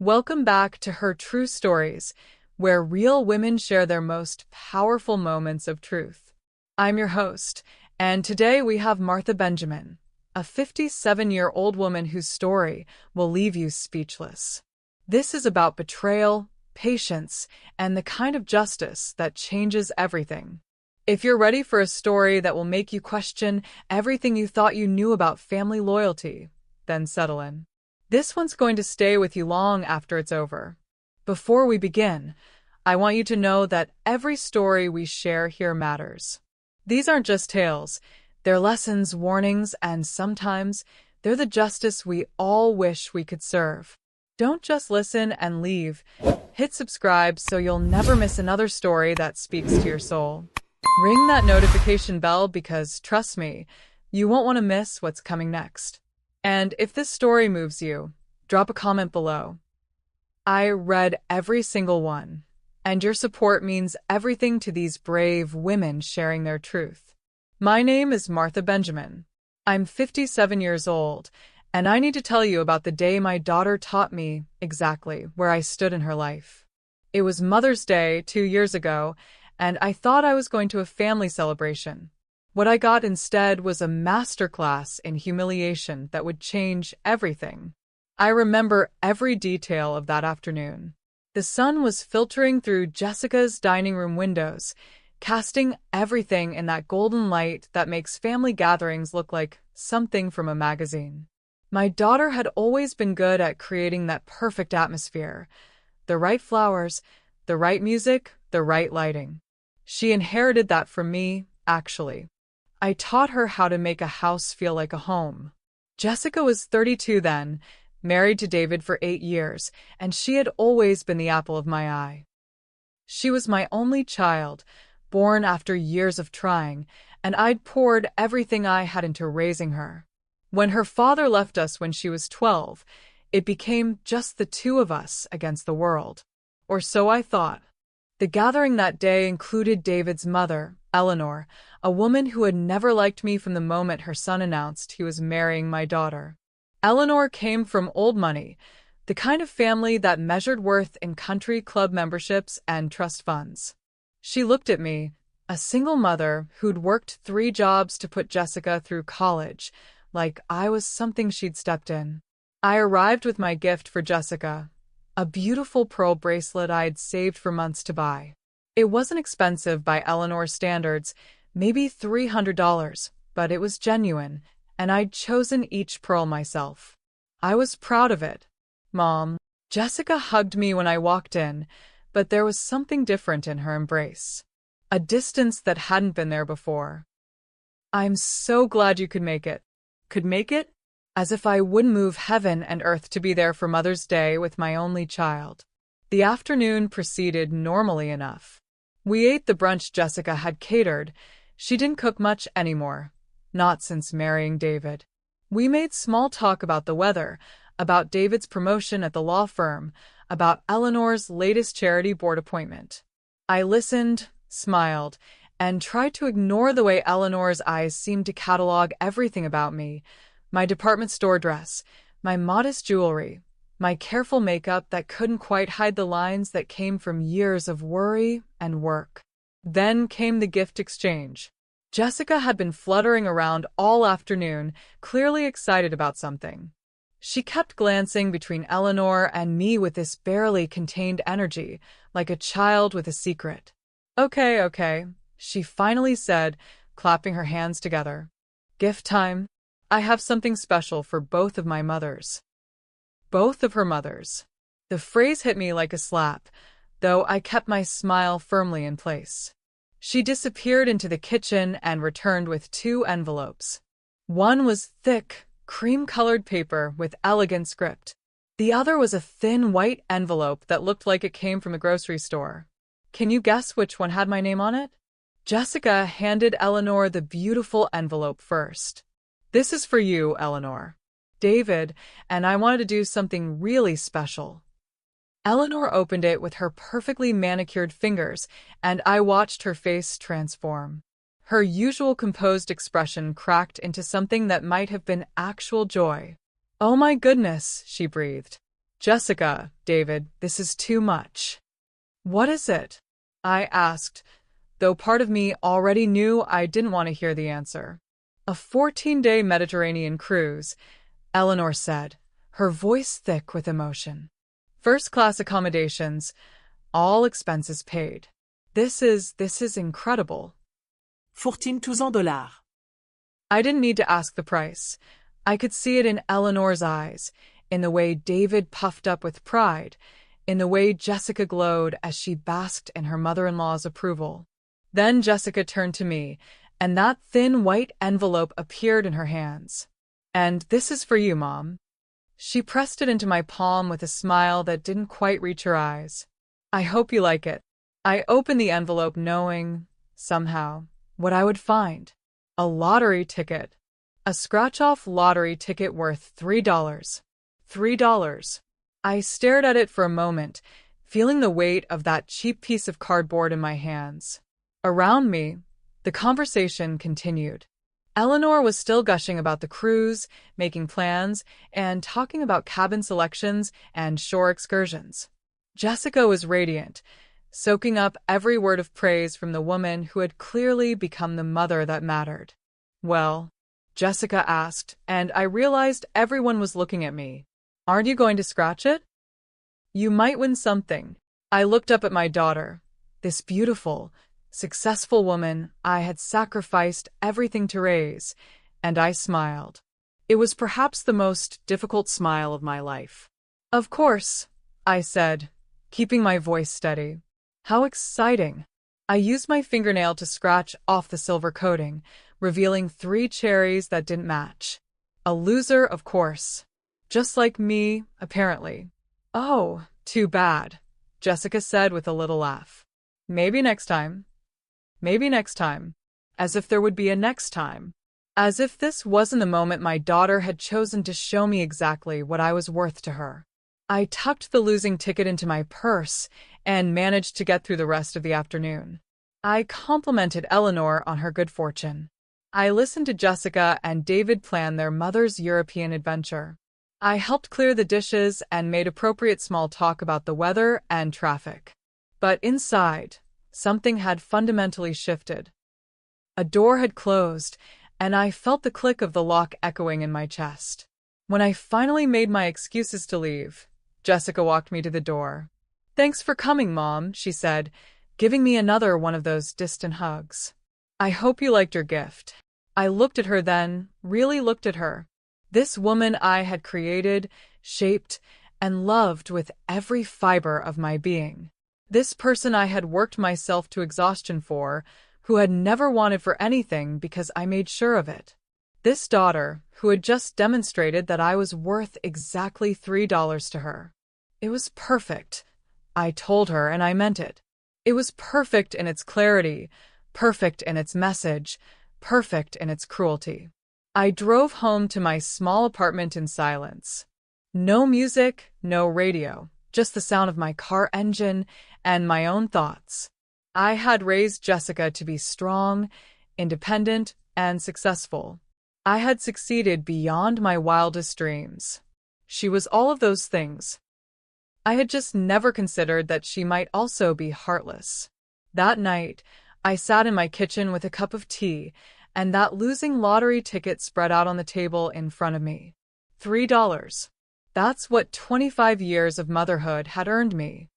Welcome back to Her True Stories, where real women share their most powerful moments of truth. I'm your host, and today we have Martha Benjamin, a 57-year-old woman whose story will leave you speechless. This is about betrayal, patience, and the kind of justice that changes everything. If you're ready for a story that will make you question everything you thought you knew about family loyalty, then settle in. This one's going to stay with you long after it's over. Before we begin, I want you to know that every story we share here matters. These aren't just tales, they're lessons, warnings, and sometimes they're the justice we all wish we could serve. Don't just listen and leave. Hit subscribe so you'll never miss another story that speaks to your soul. Ring that notification bell because, trust me, you won't want to miss what's coming next. And if this story moves you, drop a comment below. I read every single one, and your support means everything to these brave women sharing their truth. My name is Martha Benjamin. I'm 57 years old, and I need to tell you about the day my daughter taught me exactly where I stood in her life. It was Mother's Day 2 years ago, and I thought I was going to a family celebration. What I got instead was a masterclass in humiliation that would change everything. I remember every detail of that afternoon. The sun was filtering through Jessica's dining room windows, casting everything in that golden light that makes family gatherings look like something from a magazine. My daughter had always been good at creating that perfect atmosphere. The right flowers, the right music, the right lighting. She inherited that from me, actually. I taught her how to make a house feel like a home. Jessica was 32 then, married to David for 8 years, and she had always been the apple of my eye. She was my only child, born after years of trying, and I'd poured everything I had into raising her. When her father left us when she was 12, it became just the two of us against the world. Or so I thought. The gathering that day included David's mother, Eleanor, a woman who had never liked me from the moment her son announced he was marrying my daughter. Eleanor came from old money, the kind of family that measured worth in country club memberships and trust funds. She looked at me, a single mother who'd worked 3 jobs to put Jessica through college, like I was something she'd stepped in. I arrived with my gift for Jessica, a beautiful pearl bracelet I'd saved for months to buy. It wasn't expensive by Eleanor's standards, maybe $300, but it was genuine, and I'd chosen each pearl myself. I was proud of it. Mom. Jessica hugged me when I walked in, but there was something different in her embrace. A distance that hadn't been there before. I'm so glad you could make it. Could make it? As if I wouldn't move heaven and earth to be there for Mother's Day with my only child. The afternoon proceeded normally enough. We ate the brunch Jessica had catered. She didn't cook much anymore, not since marrying David. We made small talk about the weather, about David's promotion at the law firm, about Eleanor's latest charity board appointment. I listened, smiled, and tried to ignore the way Eleanor's eyes seemed to catalog everything about me. My department store dress, my modest jewelry, my careful makeup that couldn't quite hide the lines that came from years of worry and work. Then came the gift exchange. Jessica had been fluttering around all afternoon, clearly excited about something. She kept glancing between Eleanor and me with this barely contained energy, like a child with a secret. Okay, she finally said, clapping her hands together. Gift time. I have something special for both of my mothers. Both of her mothers. The phrase hit me like a slap, though I kept my smile firmly in place. She disappeared into the kitchen and returned with 2 envelopes. One was thick, cream-colored paper with elegant script. The other was a thin white envelope that looked like it came from a grocery store. Can you guess which one had my name on it? Jessica handed Eleanor the beautiful envelope first. This is for you, Eleanor. David, and I wanted to do something really special. Eleanor opened it with her perfectly manicured fingers, and I watched her face transform. Her usual composed expression cracked into something that might have been actual joy. "Oh my goodness," she breathed. Jessica, David, this is too much. What is it? I asked, though part of me already knew I didn't want to hear the answer. A 14-day Mediterranean cruise, Eleanor said, her voice thick with emotion. First-class accommodations, all expenses paid. This is incredible. 14,000 dollars. I didn't need to ask the price. I could see it in Eleanor's eyes, in the way David puffed up with pride, in the way Jessica glowed as she basked in her mother-in-law's approval. Then Jessica turned to me, and that thin white envelope appeared in her hands. And this is for you, Mom. She pressed it into my palm with a smile that didn't quite reach her eyes. I hope you like it. I opened the envelope knowing, somehow, what I would find. A lottery ticket. A scratch-off lottery ticket worth $3. $3. I stared at it for a moment, feeling the weight of that cheap piece of cardboard in my hands. Around me, the conversation continued. Eleanor was still gushing about the cruise, making plans, and talking about cabin selections and shore excursions. Jessica was radiant, soaking up every word of praise from the woman who had clearly become the mother that mattered. Well, Jessica asked, and I realized everyone was looking at me. Aren't you going to scratch it? You might win something. I looked up at my daughter, this beautiful, successful woman I had sacrificed everything to raise, and I smiled. It was perhaps the most difficult smile of my life. Of course, I said, keeping my voice steady. How exciting! I used my fingernail to scratch off the silver coating, revealing 3 cherries that didn't match. A loser, of course. Just like me, apparently. Oh, too bad, Jessica said with a little laugh. Maybe next time. Maybe next time. As if there would be a next time. As if this wasn't the moment my daughter had chosen to show me exactly what I was worth to her. I tucked the losing ticket into my purse and managed to get through the rest of the afternoon. I complimented Eleanor on her good fortune. I listened to Jessica and David plan their mother's European adventure. I helped clear the dishes and made appropriate small talk about the weather and traffic. But inside, something had fundamentally shifted. A door had closed, and I felt the click of the lock echoing in my chest. When I finally made my excuses to leave, Jessica walked me to the door. Thanks for coming, Mom, she said, giving me another one of those distant hugs. I hope you liked your gift. I looked at her then, really looked at her. This woman I had created, shaped, and loved with every fiber of my being. This person I had worked myself to exhaustion for, who had never wanted for anything because I made sure of it. This daughter, who had just demonstrated that I was worth exactly $3 to her. It was perfect, I told her, and I meant it. It was perfect in its clarity, perfect in its message, perfect in its cruelty. I drove home to my small apartment in silence. No music, no radio, just the sound of my car engine and my own thoughts. I had raised Jessica to be strong, independent, and successful. I had succeeded beyond my wildest dreams. She was all of those things. I had just never considered that she might also be heartless. That night, I sat in my kitchen with a cup of tea, and that losing lottery ticket spread out on the table in front of me. $3. That's what 25 years of motherhood had earned me.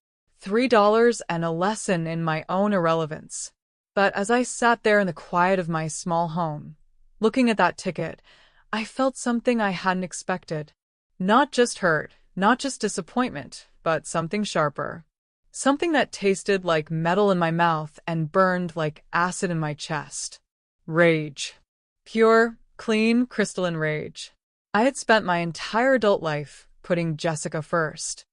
$3 and a lesson in my own irrelevance. But as I sat there in the quiet of my small home, looking at that ticket, I felt something I hadn't expected. Not just hurt, not just disappointment, but something sharper. Something that tasted like metal in my mouth and burned like acid in my chest. Rage. Pure, clean, crystalline rage. I had spent my entire adult life putting Jessica first.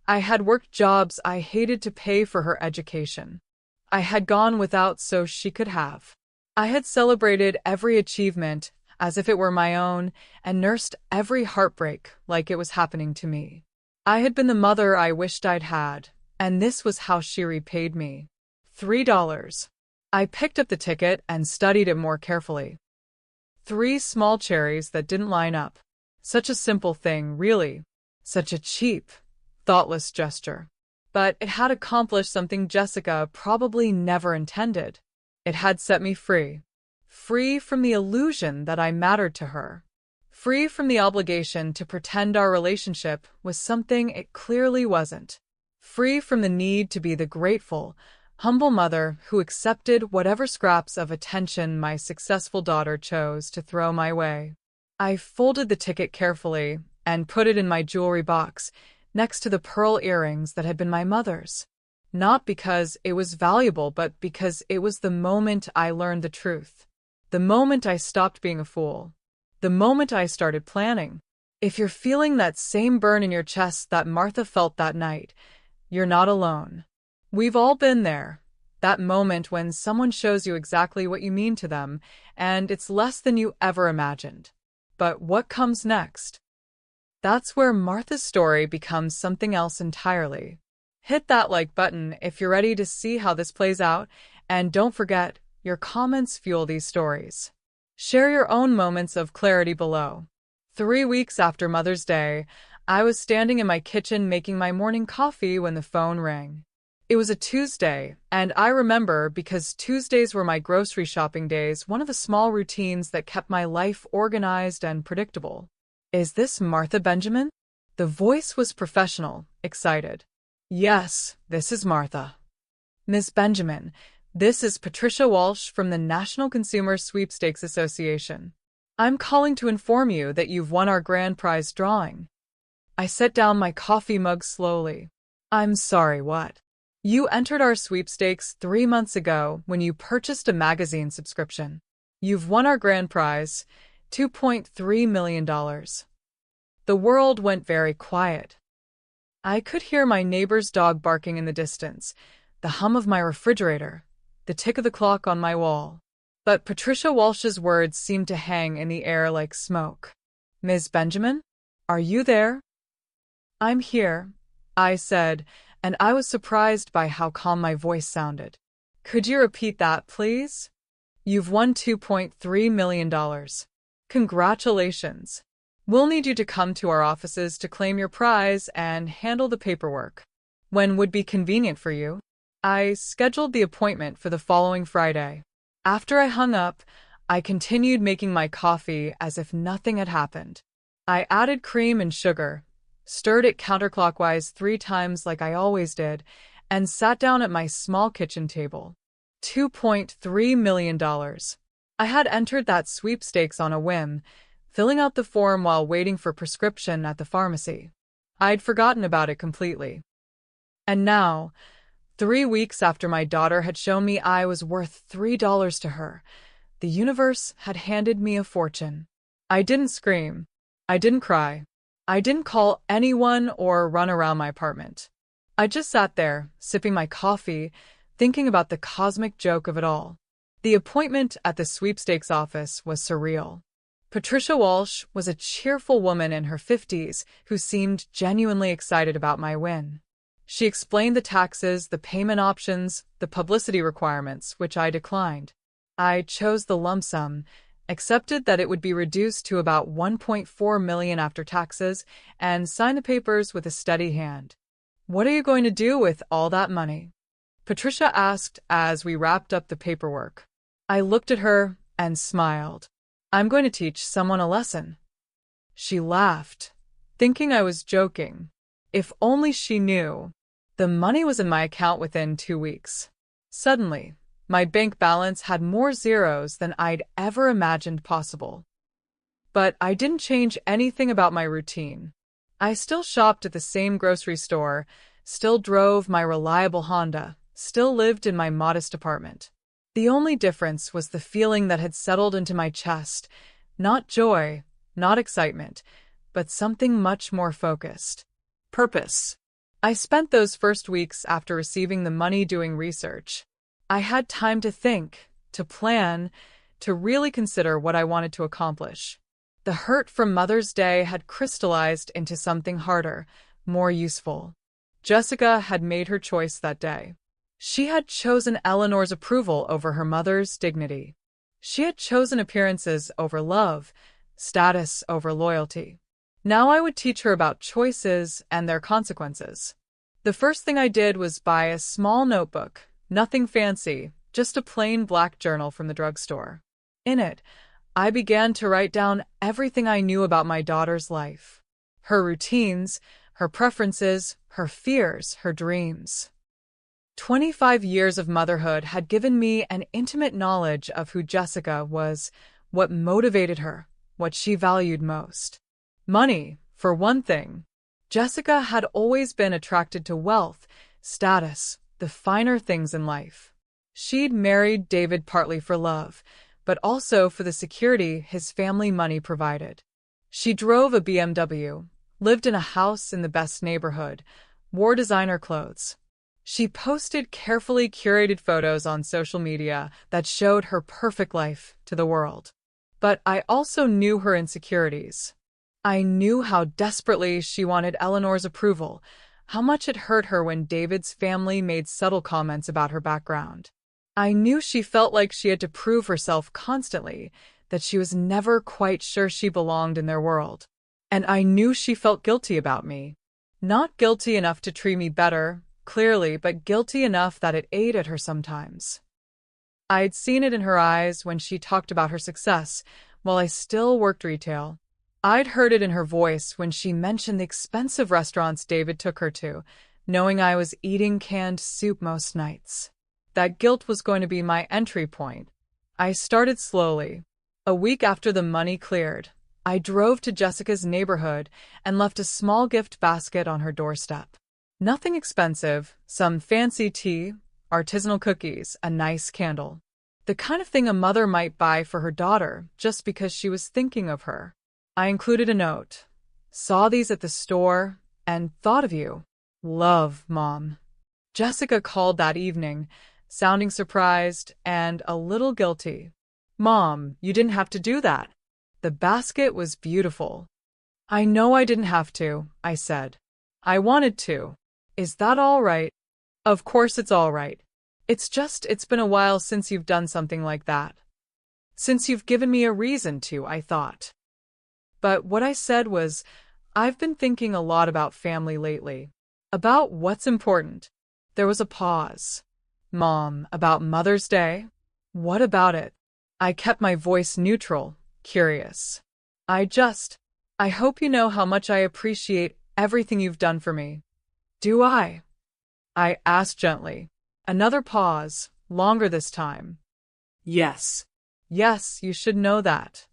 I had worked jobs I hated to pay for her education. I had gone without so she could have. I had celebrated every achievement as if it were my own and nursed every heartbreak like it was happening to me. I had been the mother I wished I'd had, and this was how she repaid me. $3. I picked up the ticket and studied it more carefully. 3 small cherries that didn't line up. Such a simple thing, really. Such a cheap, thoughtless gesture. But it had accomplished something Jessica probably never intended. It had set me free. Free from the illusion that I mattered to her. Free from the obligation to pretend our relationship was something it clearly wasn't. Free from the need to be the grateful, humble mother who accepted whatever scraps of attention my successful daughter chose to throw my way. I folded the ticket carefully and put it in my jewelry box next to the pearl earrings that had been my mother's. Not because it was valuable, but because it was the moment I learned the truth. The moment I stopped being a fool. The moment I started planning. If you're feeling that same burn in your chest that Martha felt that night, you're not alone. We've all been there. That moment when someone shows you exactly what you mean to them, and it's less than you ever imagined. But what comes next? That's where Martha's story becomes something else entirely. Hit that like button if you're ready to see how this plays out, and don't forget, your comments fuel these stories. Share your own moments of clarity below. 3 weeks after Mother's Day, I was standing in my kitchen making my morning coffee when the phone rang. It was a Tuesday, and I remember because Tuesdays were my grocery shopping days, one of the small routines that kept my life organized and predictable. Is this Martha Benjamin? The voice was professional, excited. Yes, this is Martha. Miss Benjamin, this is Patricia Walsh from the National Consumer Sweepstakes Association. I'm calling to inform you that you've won our grand prize drawing. I set down my coffee mug slowly. I'm sorry, what? You entered our sweepstakes 3 months ago when you purchased a magazine subscription. You've won our grand prize, $2.3 million. The world went very quiet. I could hear my neighbor's dog barking in the distance, the hum of my refrigerator, the tick of the clock on my wall. But Patricia Walsh's words seemed to hang in the air like smoke. Ms. Benjamin, are you there? I'm here, I said, and I was surprised by how calm my voice sounded. Could you repeat that, please? You've won $2.3 million. Congratulations. We'll need you to come to our offices to claim your prize and handle the paperwork. When would be convenient for you? I scheduled the appointment for the following Friday. After I hung up, I continued making my coffee as if nothing had happened. I added cream and sugar, stirred it counterclockwise 3 times like I always did, and sat down at my small kitchen table. $2.3 million. I had entered that sweepstakes on a whim, filling out the form while waiting for prescription at the pharmacy. I'd forgotten about it completely. And now, 3 weeks after my daughter had shown me I was worth $3 to her, the universe had handed me a fortune. I didn't scream. I didn't cry. I didn't call anyone or run around my apartment. I just sat there, sipping my coffee, thinking about the cosmic joke of it all. The appointment at the sweepstakes office was surreal. Patricia Walsh was a cheerful woman in her 50s who seemed genuinely excited about my win. She explained the taxes, the payment options, the publicity requirements, which I declined. I chose the lump sum, accepted that it would be reduced to about $1.4 million after taxes, and signed the papers with a steady hand. What are you going to do with all that money? Patricia asked as we wrapped up the paperwork. I looked at her and smiled. I'm going to teach someone a lesson. She laughed, thinking I was joking. If only she knew. The money was in my account within 2 weeks. Suddenly, my bank balance had more zeros than I'd ever imagined possible. But I didn't change anything about my routine. I still shopped at the same grocery store, still drove my reliable Honda, still lived in my modest apartment. The only difference was the feeling that had settled into my chest, not joy, not excitement, but something much more focused. Purpose. I spent those first weeks after receiving the money doing research. I had time to think, to plan, to really consider what I wanted to accomplish. The hurt from Mother's Day had crystallized into something harder, more useful. Jessica had made her choice that day. She had chosen Eleanor's approval over her mother's dignity. She had chosen appearances over love, status over loyalty. Now I would teach her about choices and their consequences. The first thing I did was buy a small notebook, nothing fancy, just a plain black journal from the drugstore. In it, I began to write down everything I knew about my daughter's life. Her routines, her preferences, her fears, her dreams. 25 years of motherhood had given me an intimate knowledge of who Jessica was, what motivated her, what she valued most. Money, for one thing. Jessica had always been attracted to wealth, status, the finer things in life. She'd married David partly for love, but also for the security his family money provided. She drove a BMW, lived in a house in the best neighborhood, wore designer clothes. She posted carefully curated photos on social media that showed her perfect life to the world. But I also knew her insecurities. I knew how desperately she wanted Eleanor's approval, how much it hurt her when David's family made subtle comments about her background. I knew she felt like she had to prove herself constantly, that she was never quite sure she belonged in their world. And I knew she felt guilty about me. Not guilty enough to treat me better, clearly, but guilty enough that it ate at her sometimes. I'd seen it in her eyes when she talked about her success, while I still worked retail. I'd heard it in her voice when she mentioned the expensive restaurants David took her to, knowing I was eating canned soup most nights. That guilt was going to be my entry point. I started slowly. A week after the money cleared, I drove to Jessica's neighborhood and left a small gift basket on her doorstep. Nothing expensive, some fancy tea, artisanal cookies, a nice candle. The kind of thing a mother might buy for her daughter just because she was thinking of her. I included a note. Saw these at the store and thought of you. Love, Mom. Jessica called that evening, sounding surprised and a little guilty. Mom, you didn't have to do that. The basket was beautiful. I know I didn't have to, I said. I wanted to. Is that all right? Of course it's all right. It's been a while since you've done something like that. Since you've given me a reason to, I thought. But what I said was, I've been thinking a lot about family lately. About what's important. There was a pause. Mom, about Mother's Day? What about it? I kept my voice neutral, curious. I hope you know how much I appreciate everything you've done for me. Do I? I asked gently. Another pause, longer this time. Yes. Yes, you should know that.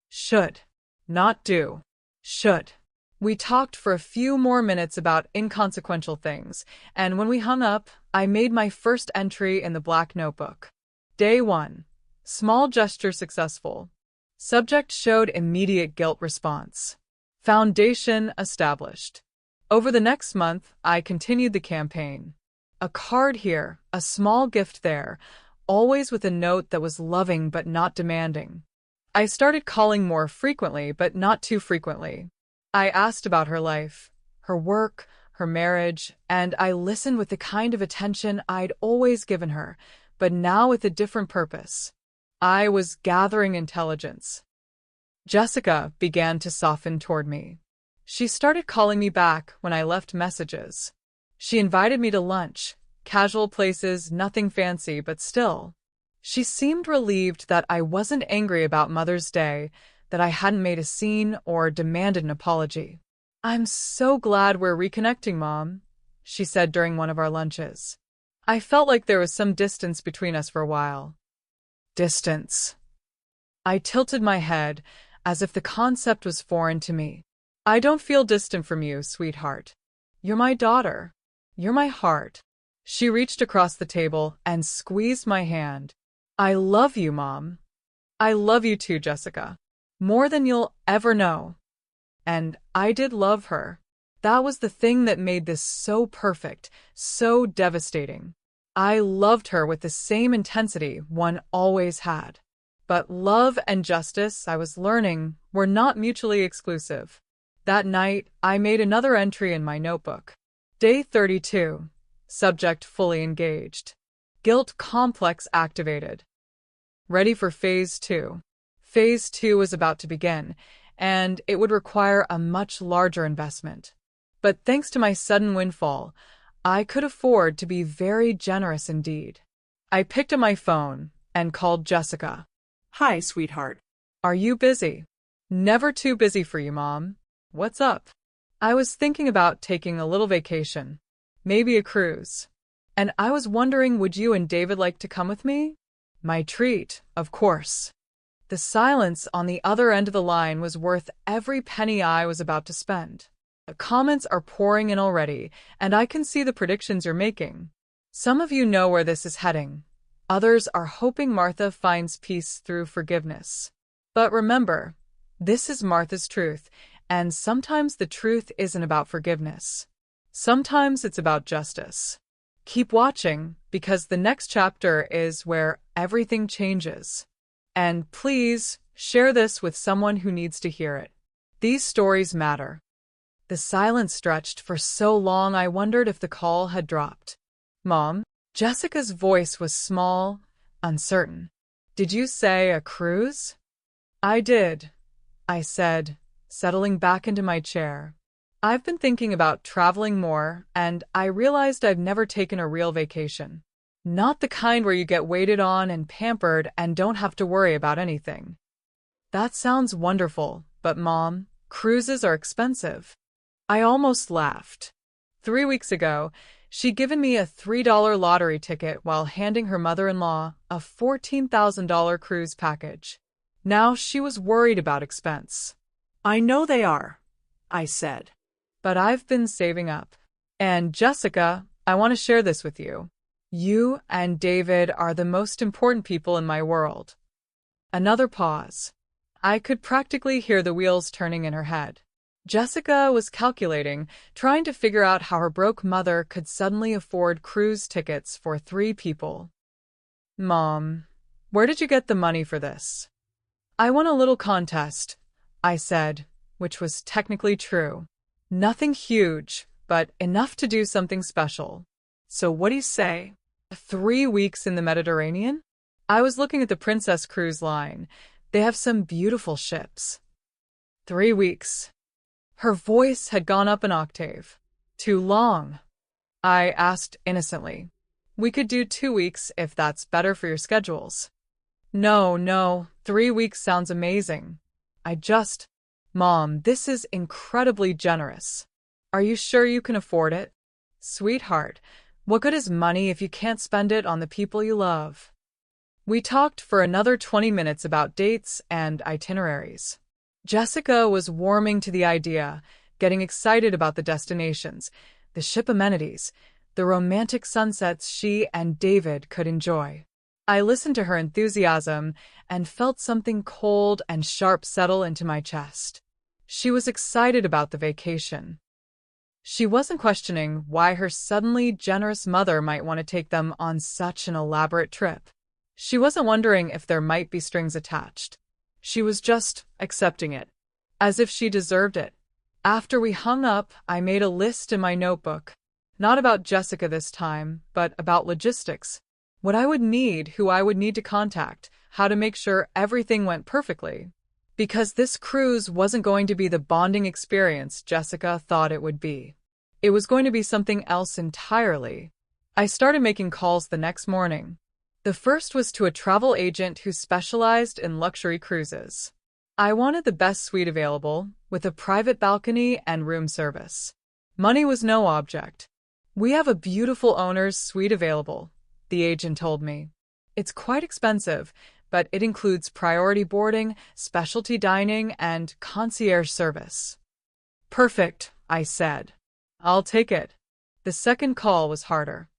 Should. Not do. Should. We talked for a few more minutes about inconsequential things, and when we hung up, I made my first entry in the black notebook. Day 1. Small gesture successful. Subject showed immediate guilt response. Foundation established. Over the next month, I continued the campaign. A card here, a small gift there, always with a note that was loving but not demanding. I started calling more frequently, but not too frequently. I asked about her life, her work, her marriage, and I listened with the kind of attention I'd always given her, but now with a different purpose. I was gathering intelligence. Jessica began to soften toward me. She started calling me back when I left messages. She invited me to lunch, casual places, nothing fancy, but still. She seemed relieved that I wasn't angry about Mother's Day, that I hadn't made a scene or demanded an apology. I'm so glad we're reconnecting, Mom, she said during one of our lunches. I felt like there was some distance between us for a while. Distance. I tilted my head, as if the concept was foreign to me. I don't feel distant from you, sweetheart. You're my daughter. You're my heart. She reached across the table and squeezed my hand. I love you, Mom. I love you too, Jessica. More than you'll ever know. And I did love her. That was the thing that made this so perfect, so devastating. I loved her with the same intensity one always had. But love and justice, I was learning, were not mutually exclusive. That night, I made another entry in my notebook. Day 32. Subject fully engaged. Guilt complex activated. Ready for Phase 2. Phase 2 was about to begin, and it would require a much larger investment. But thanks to my sudden windfall, I could afford to be very generous indeed. I picked up my phone and called Jessica. Hi, sweetheart. Are you busy? Never too busy for you, Mom. What's up? I was thinking about taking a little vacation, maybe a cruise. And I was wondering, would you and David like to come with me? My treat, of course. The silence on the other end of the line was worth every penny I was about to spend. The comments are pouring in already, and I can see the predictions you're making. Some of you know where this is heading. Others are hoping Martha finds peace through forgiveness. But remember, this is Martha's truth, and sometimes the truth isn't about forgiveness. Sometimes it's about justice. Keep watching, because the next chapter is where everything changes. And please, share this with someone who needs to hear it. These stories matter. The silence stretched for so long I wondered if the call had dropped. Mom? Jessica's voice was small, uncertain. Did you say a cruise? I did, I said, settling back into my chair. I've been thinking about traveling more, and I realized I've never taken a real vacation. Not the kind where you get waited on and pampered and don't have to worry about anything. That sounds wonderful, but Mom, cruises are expensive. I almost laughed. 3 weeks ago, she'd given me a $3 lottery ticket while handing her mother-in-law a $14,000 cruise package. Now she was worried about expense. I know they are, I said. But I've been saving up. And Jessica, I want to share this with you. You and David are the most important people in my world. Another pause. I could practically hear the wheels turning in her head. Jessica was calculating, trying to figure out how her broke mother could suddenly afford cruise tickets for 3 people. Mom, where did you get the money for this? I won a little contest, I said, which was technically true. Nothing huge, but enough to do something special. So what do you say? 3 weeks in the Mediterranean? I was looking at the Princess Cruise Line. They have some beautiful ships. 3 weeks. Her voice had gone up an octave. Too long? I asked innocently. We could do 2 weeks if that's better for your schedules. No, 3 weeks sounds amazing. Mom, this is incredibly generous. Are you sure you can afford it? Sweetheart, what good is money if you can't spend it on the people you love? We talked for another 20 minutes about dates and itineraries. Jessica was warming to the idea, getting excited about the destinations, the ship amenities, the romantic sunsets she and David could enjoy. I listened to her enthusiasm and felt something cold and sharp settle into my chest. She was excited about the vacation. She wasn't questioning why her suddenly generous mother might want to take them on such an elaborate trip. She wasn't wondering if there might be strings attached. She was just accepting it, as if she deserved it. After we hung up, I made a list in my notebook, not about Jessica this time, but about logistics. What I would need, who I would need to contact, how to make sure everything went perfectly. Because this cruise wasn't going to be the bonding experience Jessica thought it would be. It was going to be something else entirely. I started making calls the next morning. The first was to a travel agent who specialized in luxury cruises. I wanted the best suite available, with a private balcony and room service. Money was no object. We have a beautiful owner's suite available, the agent told me. It's quite expensive, but it includes priority boarding, specialty dining, and concierge service. Perfect, I said. I'll take it. The second call was harder.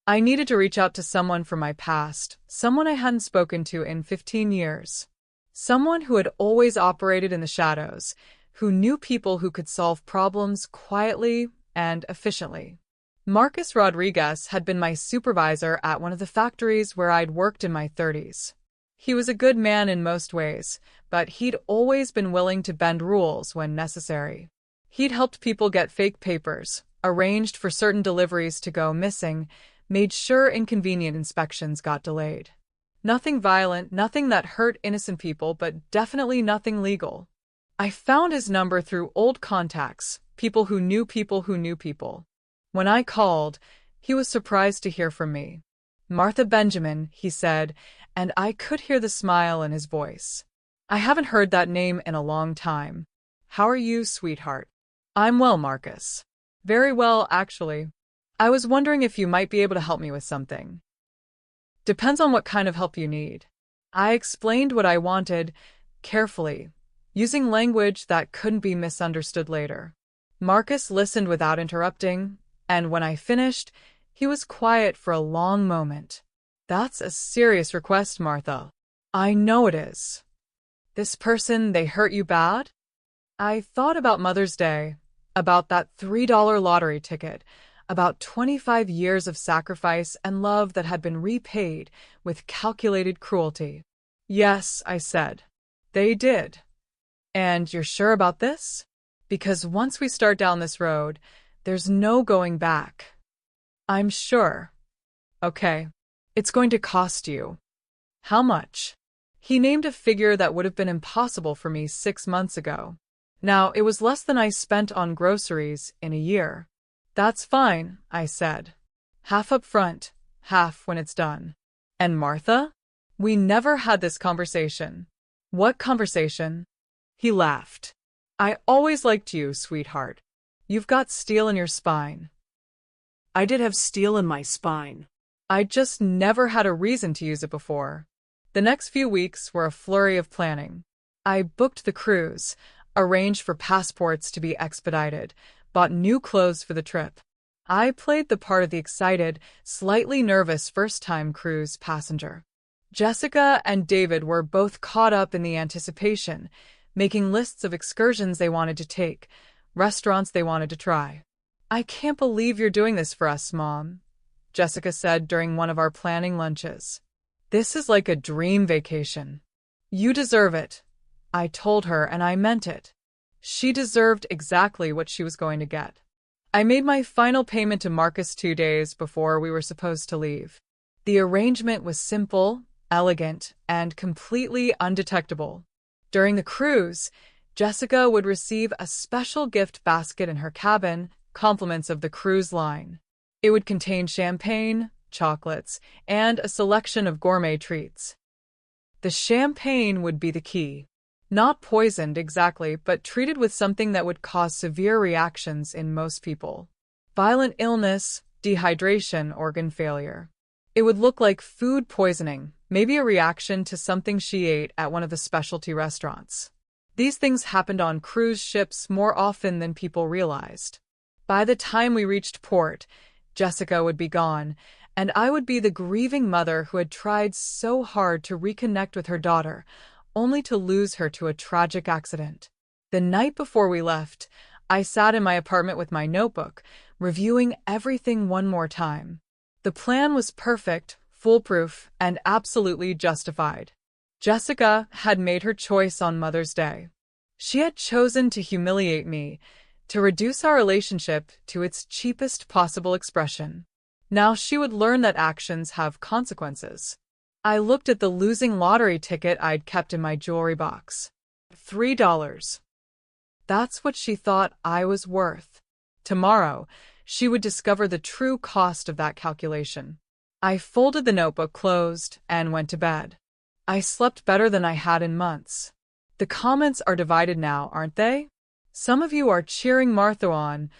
I needed to reach out to someone from my past, someone I hadn't spoken to in 15 years. Someone who had always operated in the shadows, who knew people who could solve problems quietly and efficiently. Marcus Rodriguez had been my supervisor at one of the factories where I'd worked in my 30s. He was a good man in most ways, but he'd always been willing to bend rules when necessary. He'd helped people get fake papers, arranged for certain deliveries to go missing, made sure inconvenient inspections got delayed. Nothing violent, nothing that hurt innocent people, but definitely nothing legal. I found his number through old contacts, people who knew people who knew people. When I called, he was surprised to hear from me. Martha Benjamin, he said, and I could hear the smile in his voice. I haven't heard that name in a long time. How are you, sweetheart? I'm well, Marcus. Very well, actually. I was wondering if you might be able to help me with something. Depends on what kind of help you need. I explained what I wanted, carefully, using language that couldn't be misunderstood later. Marcus listened without interrupting, and when I finished, he was quiet for a long moment. That's a serious request, Martha. I know it is. This person, they hurt you bad? I thought about Mother's Day, about that $3 lottery ticket, about 25 years of sacrifice and love that had been repaid with calculated cruelty. Yes, I said. They did. And you're sure about this? Because once we start down this road, there's no going back. I'm sure. Okay. It's going to cost you. How much? He named a figure that would have been impossible for me 6 months ago. Now, it was less than I spent on groceries in a year. That's fine, I said. Half up front, half when it's done. And Martha? We never had this conversation. What conversation? He laughed. I always liked you, sweetheart. You've got steel in your spine. I did have steel in my spine. I just never had a reason to use it before. The next few weeks were a flurry of planning. I booked the cruise, arranged for passports to be expedited, bought new clothes for the trip. I played the part of the excited, slightly nervous first-time cruise passenger. Jessica and David were both caught up in the anticipation, making lists of excursions they wanted to take, restaurants they wanted to try. I can't believe you're doing this for us, Mom, Jessica said during one of our planning lunches. This is like a dream vacation. You deserve it, I told her, and I meant it. She deserved exactly what she was going to get. I made my final payment to Marcus 2 days before we were supposed to leave. The arrangement was simple, elegant, and completely undetectable. During the cruise, Jessica would receive a special gift basket in her cabin, compliments of the cruise line. It would contain champagne, chocolates, and a selection of gourmet treats. The champagne would be the key. Not poisoned exactly, but treated with something that would cause severe reactions in most people. Violent illness, dehydration, organ failure. It would look like food poisoning, maybe a reaction to something she ate at one of the specialty restaurants. These things happened on cruise ships more often than people realized. By the time we reached port, Jessica would be gone, and I would be the grieving mother who had tried so hard to reconnect with her daughter, only to lose her to a tragic accident. The night before we left, I sat in my apartment with my notebook, reviewing everything one more time. The plan was perfect, foolproof, and absolutely justified. Jessica had made her choice on Mother's Day. She had chosen to humiliate me, to reduce our relationship to its cheapest possible expression. Now she would learn that actions have consequences. I looked at the losing lottery ticket I'd kept in my jewelry box. $3. That's what she thought I was worth. Tomorrow, she would discover the true cost of that calculation. I folded the notebook closed and went to bed. I slept better than I had in months. The comments are divided now, aren't they? Some of you are cheering Martha on,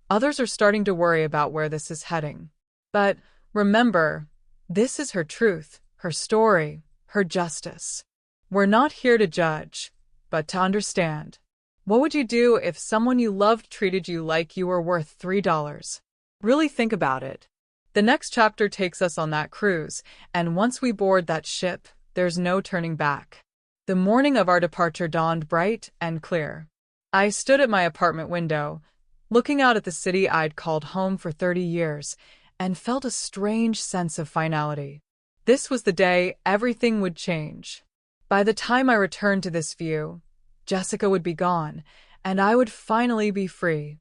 others are starting to worry about where this is heading. But remember, this is her truth, her story, her justice. We're not here to judge, but to understand. What would you do if someone you loved treated you like you were worth $3? Really think about it. The next chapter takes us on that cruise, and once we board that ship, there's no turning back. The morning of our departure dawned bright and clear. I stood at my apartment window, looking out at the city I'd called home for 30 years, and felt a strange sense of finality. This was the day everything would change. By the time I returned to this view, Jessica would be gone, and I would finally be free.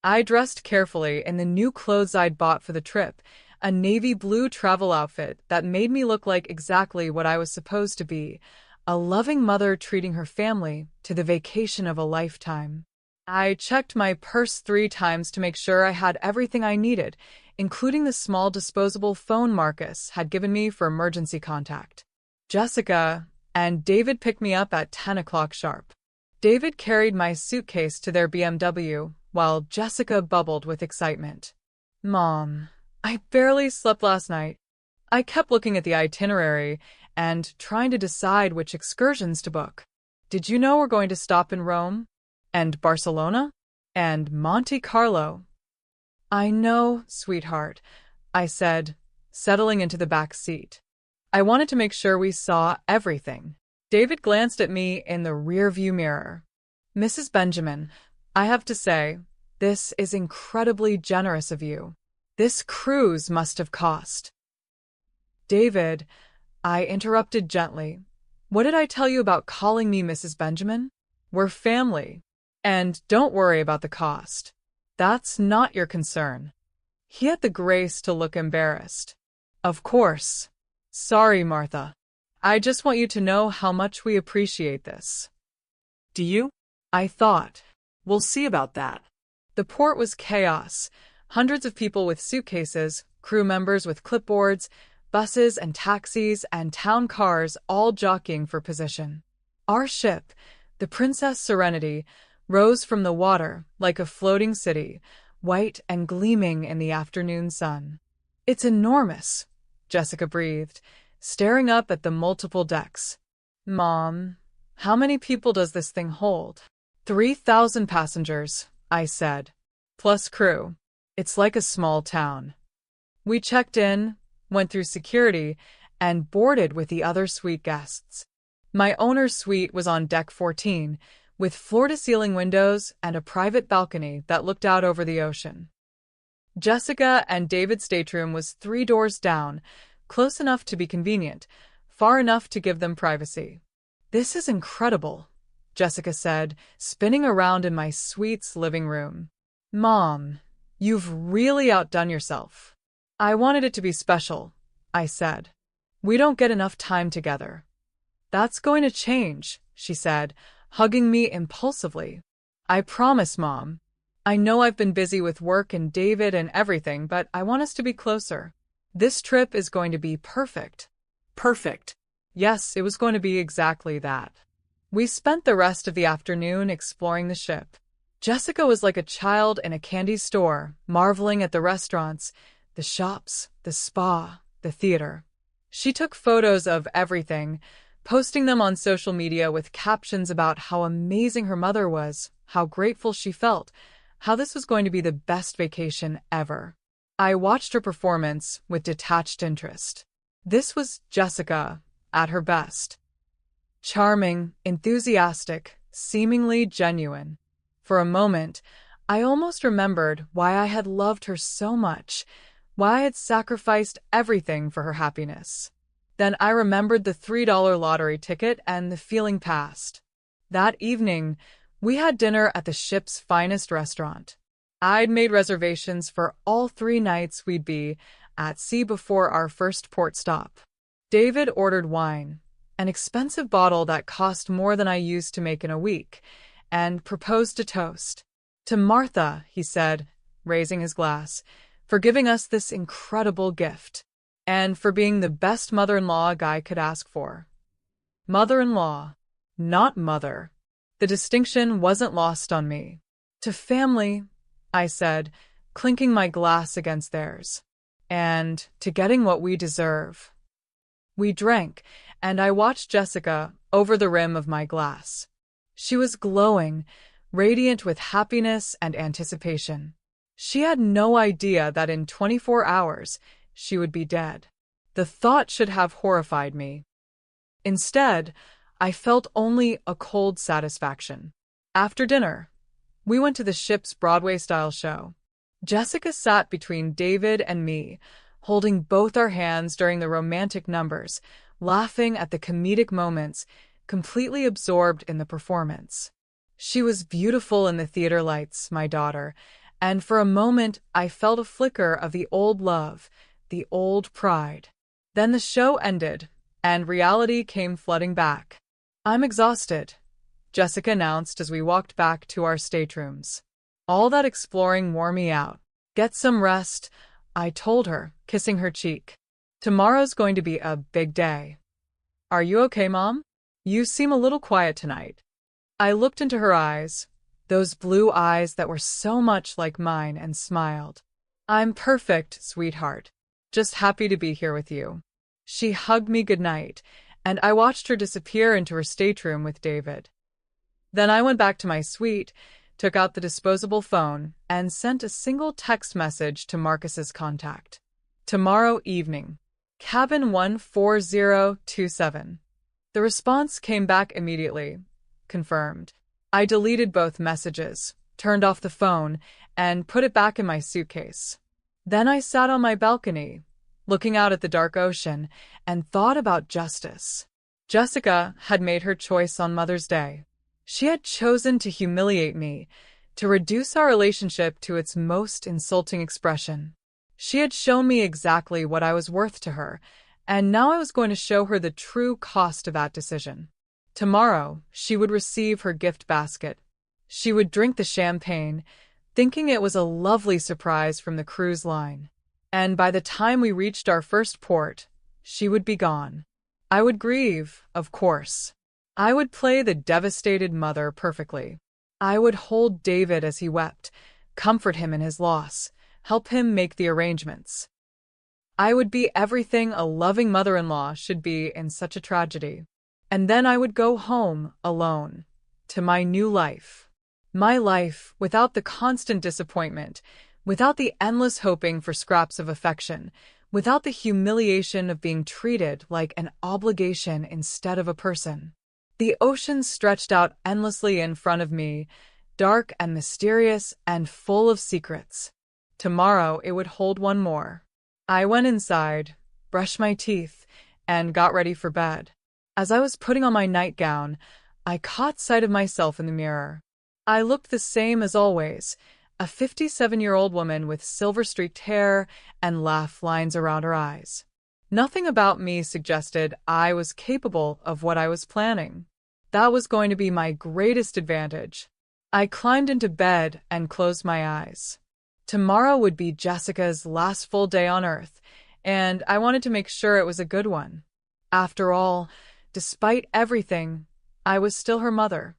I dressed carefully in the new clothes I'd bought for the trip, a navy blue travel outfit that made me look like exactly what I was supposed to be, a loving mother treating her family to the vacation of a lifetime. I checked my purse 3 times to make sure I had everything I needed, including the small disposable phone Marcus had given me for emergency contact. Jessica and David picked me up at 10 o'clock sharp. David carried my suitcase to their BMW, while Jessica bubbled with excitement. Mom, I barely slept last night. I kept looking at the itinerary and trying to decide which excursions to book. Did you know we're going to stop in Rome? And Barcelona? And Monte Carlo? I know, sweetheart, I said, settling into the back seat. I wanted to make sure we saw everything. David glanced at me in the rearview mirror. Mrs. Benjamin, I have to say, this is incredibly generous of you. This cruise must have cost. David, I interrupted gently. What did I tell you about calling me Mrs. Benjamin? We're family. And don't worry about the cost. That's not your concern. He had the grace to look embarrassed. Of course. Sorry, Martha. I just want you to know how much we appreciate this. Do you? I thought. We'll see about that. The port was chaos. Hundreds of people with suitcases, crew members with clipboards, buses and taxis and town cars all jockeying for position. Our ship, the Princess Serenity, rose from the water like a floating city, white and gleaming in the afternoon sun. It's enormous, Jessica breathed, staring up at the multiple decks. Mom, how many people does this thing hold? 3,000 passengers, I said, plus crew. It's like a small town. We checked in, went through security, and boarded with the other suite guests. My owner's suite was on deck 14, with floor-to-ceiling windows and a private balcony that looked out over the ocean. Jessica and David's stateroom was 3 doors down, close enough to be convenient, far enough to give them privacy. This is incredible, Jessica said, spinning around in my suite's living room. Mom, you've really outdone yourself. I wanted it to be special, I said. We don't get enough time together. That's going to change, she said, hugging me impulsively. I promise, Mom. I know I've been busy with work and David and everything, but I want us to be closer. This trip is going to be perfect. Perfect. Yes, it was going to be exactly that. We spent the rest of the afternoon exploring the ship. Jessica was like a child in a candy store, marveling at the restaurants, the shops, the spa, the theater. She took photos of everything, posting them on social media with captions about how amazing her mother was, how grateful she felt, how this was going to be the best vacation ever. I watched her performance with detached interest. This was Jessica at her best. Charming, enthusiastic, seemingly genuine. For a moment, I almost remembered why I had loved her so much, why I had sacrificed everything for her happiness. Then I remembered the $3 lottery ticket and the feeling passed. That evening, we had dinner at the ship's finest restaurant. I'd made reservations for all 3 nights we'd be at sea before our first port stop. David ordered wine, an expensive bottle that cost more than I used to make in a week, and proposed a toast. To Martha, he said, raising his glass, for giving us this incredible gift. And for being the best mother-in-law a guy could ask for. Mother-in-law, not mother. The distinction wasn't lost on me. To family, I said, clinking my glass against theirs. And to getting what we deserve. We drank, and I watched Jessica over the rim of my glass. She was glowing, radiant with happiness and anticipation. She had no idea that in 24 hours, she would be dead. The thought should have horrified me. Instead, I felt only a cold satisfaction. After dinner, we went to the ship's Broadway-style show. Jessica sat between David and me, holding both our hands during the romantic numbers, laughing at the comedic moments, completely absorbed in the performance. She was beautiful in the theater lights, my daughter, and for a moment I felt a flicker of the old love, the old pride. Then the show ended, and reality came flooding back. I'm exhausted, Jessica announced as we walked back to our staterooms. All that exploring wore me out. Get some rest, I told her, kissing her cheek. Tomorrow's going to be a big day. Are you okay, Mom? You seem a little quiet tonight. I looked into her eyes, those blue eyes that were so much like mine, and smiled. I'm perfect, sweetheart. Just happy to be here with you. She hugged me goodnight, and I watched her disappear into her stateroom with David. Then I went back to my suite, took out the disposable phone, and sent a single text message to Marcus's contact. Tomorrow evening. Cabin 14027. The response came back immediately. Confirmed. I deleted both messages, turned off the phone, and put it back in my suitcase. Then I sat on my balcony, looking out at the dark ocean, and thought about justice. Jessica had made her choice on Mother's Day. She had chosen to humiliate me, to reduce our relationship to its most insulting expression. She had shown me exactly what I was worth to her, and now I was going to show her the true cost of that decision. Tomorrow, she would receive her gift basket. She would drink the champagne, thinking it was a lovely surprise from the cruise line. And by the time we reached our first port, she would be gone. I would grieve, of course. I would play the devastated mother perfectly. I would hold David as he wept, comfort him in his loss, help him make the arrangements. I would be everything a loving mother-in-law should be in such a tragedy. And then I would go home, alone, to my new life. My life without the constant disappointment, without the endless hoping for scraps of affection, without the humiliation of being treated like an obligation instead of a person. The ocean stretched out endlessly in front of me, dark and mysterious and full of secrets. Tomorrow it would hold one more. I went inside, brushed my teeth, and got ready for bed. As I was putting on my nightgown, I caught sight of myself in the mirror. I looked the same as always, a 57-year-old woman with silver-streaked hair and laugh lines around her eyes. Nothing about me suggested I was capable of what I was planning. That was going to be my greatest advantage. I climbed into bed and closed my eyes. Tomorrow would be Jessica's last full day on Earth, and I wanted to make sure it was a good one. After all, despite everything, I was still her mother.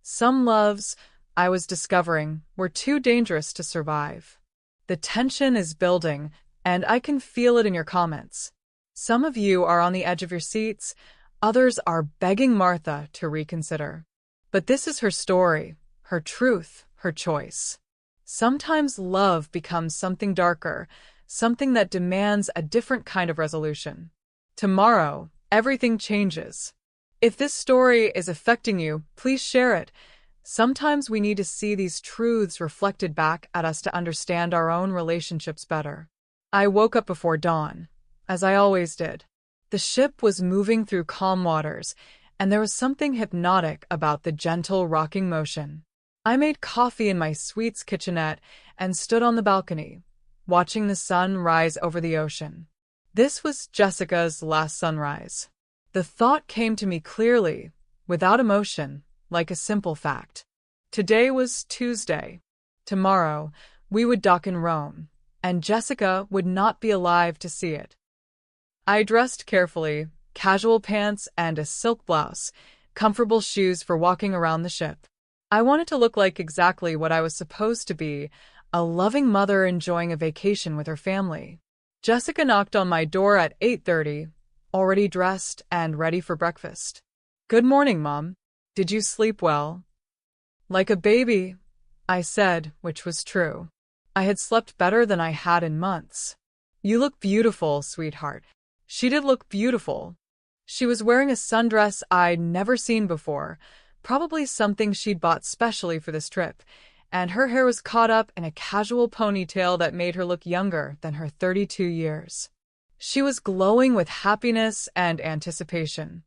Some loves, I was discovering, were too dangerous to survive. The tension is building, and I can feel it in your comments. Some of you are on the edge of your seats, others are begging Martha to reconsider. But this is her story, her truth, her choice. Sometimes love becomes something darker, something that demands a different kind of resolution. Tomorrow, everything changes. If this story is affecting you, please share it. Sometimes we need to see these truths reflected back at us to understand our own relationships better. I woke up before dawn, as I always did. The ship was moving through calm waters, and there was something hypnotic about the gentle rocking motion. I made coffee in my suite's kitchenette and stood on the balcony, watching the sun rise over the ocean. This was Jessica's last sunrise. The thought came to me clearly, without emotion, like a simple fact. Today was Tuesday. Tomorrow, we would dock in Rome, and Jessica would not be alive to see it. I dressed carefully, casual pants and a silk blouse, comfortable shoes for walking around the ship. I wanted to look like exactly what I was supposed to be, a loving mother enjoying a vacation with her family. Jessica knocked on my door at 8:30, already dressed and ready for breakfast. Good morning, Mom. Did you sleep well? Like a baby, I said, which was true. I had slept better than I had in months. You look beautiful, sweetheart. She did look beautiful. She was wearing a sundress I'd never seen before, probably something she'd bought specially for this trip, and her hair was caught up in a casual ponytail that made her look younger than her 32 years. She was glowing with happiness and anticipation.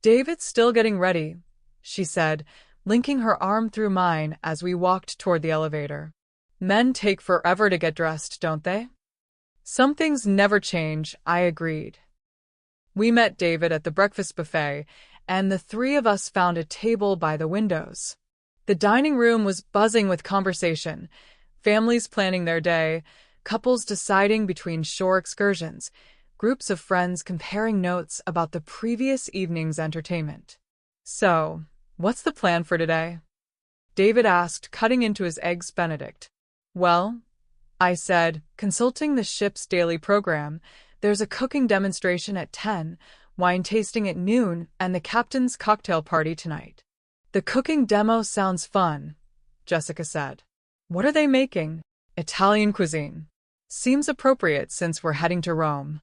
David's still getting ready, she said, linking her arm through mine as we walked toward the elevator. Men take forever to get dressed, don't they? Some things never change, I agreed. We met David at the breakfast buffet, and the three of us found a table by the windows. The dining room was buzzing with conversation, families planning their day, couples deciding between shore excursions, groups of friends comparing notes about the previous evening's entertainment. "So, what's the plan for today?" David asked, cutting into his Eggs Benedict. "Well," I said, consulting the ship's daily program, "there's a cooking demonstration at 10, wine tasting at noon, and the captain's cocktail party tonight." "The cooking demo sounds fun," Jessica said. "What are they making?" "Italian cuisine. Seems appropriate since we're heading to Rome."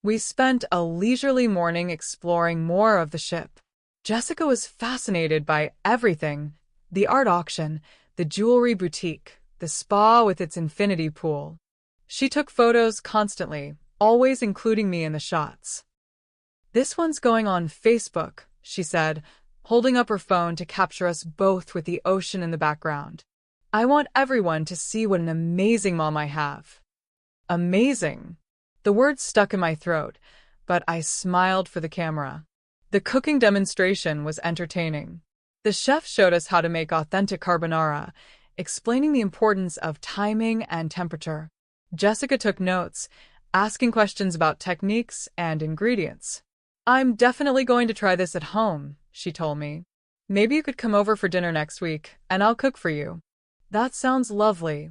We spent a leisurely morning exploring more of the ship. Jessica was fascinated by everything: the art auction, the jewelry boutique, the spa with its infinity pool. She took photos constantly, always including me in the shots. "This one's going on Facebook," she said, holding up her phone to capture us both with the ocean in the background. "I want everyone to see what an amazing mom I have." Amazing. The words stuck in my throat, but I smiled for the camera. The cooking demonstration was entertaining. The chef showed us how to make authentic carbonara, explaining the importance of timing and temperature. Jessica took notes, asking questions about techniques and ingredients. "I'm definitely going to try this at home," she told me. "Maybe you could come over for dinner next week, and I'll cook for you." "That sounds lovely,"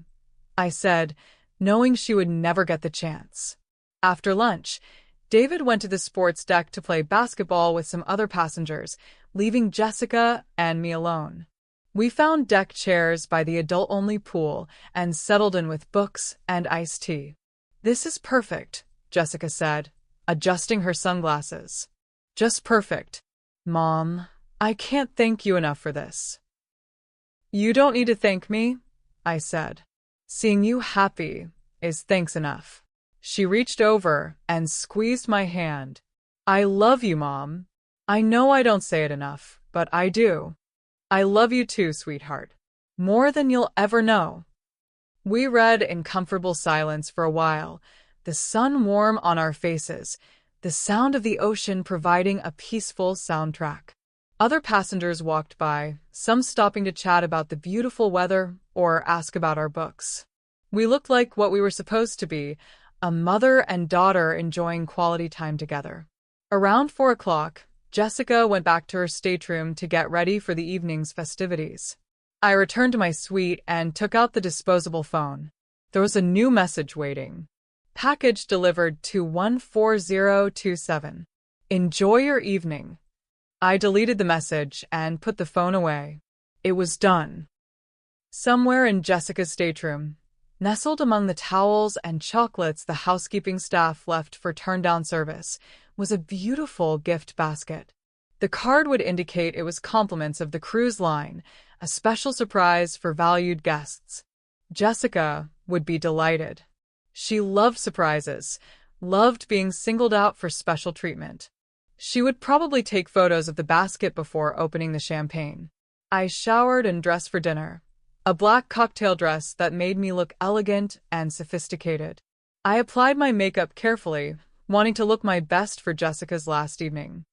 I said, knowing she would never get the chance. After lunch, David went to the sports deck to play basketball with some other passengers, leaving Jessica and me alone. We found deck chairs by the adult-only pool and settled in with books and iced tea. "This is perfect," Jessica said, adjusting her sunglasses. "Just perfect. Mom, I can't thank you enough for this." "You don't need to thank me," I said. "Seeing you happy is thanks enough." She reached over and squeezed my hand. "I love you, Mom. I know I don't say it enough, but I do. I love you too, sweetheart. More than you'll ever know." We read in comfortable silence for a while, the sun warm on our faces, the sound of the ocean providing a peaceful soundtrack. Other passengers walked by, some stopping to chat about the beautiful weather or ask about our books. We looked like what we were supposed to be, a mother and daughter enjoying quality time together. Around 4 o'clock, Jessica went back to her stateroom to get ready for the evening's festivities. I returned to my suite and took out the disposable phone. There was a new message waiting. "Package delivered to 14027. Enjoy your evening." I deleted the message and put the phone away. It was done. Somewhere in Jessica's stateroom, nestled among the towels and chocolates the housekeeping staff left for turn-down service, was a beautiful gift basket. The card would indicate it was compliments of the cruise line, a special surprise for valued guests. Jessica would be delighted. She loved surprises, loved being singled out for special treatment. She would probably take photos of the basket before opening the champagne. I showered and dressed for dinner. A black cocktail dress that made me look elegant and sophisticated. I applied my makeup carefully, wanting to look my best for Jessica's last evening.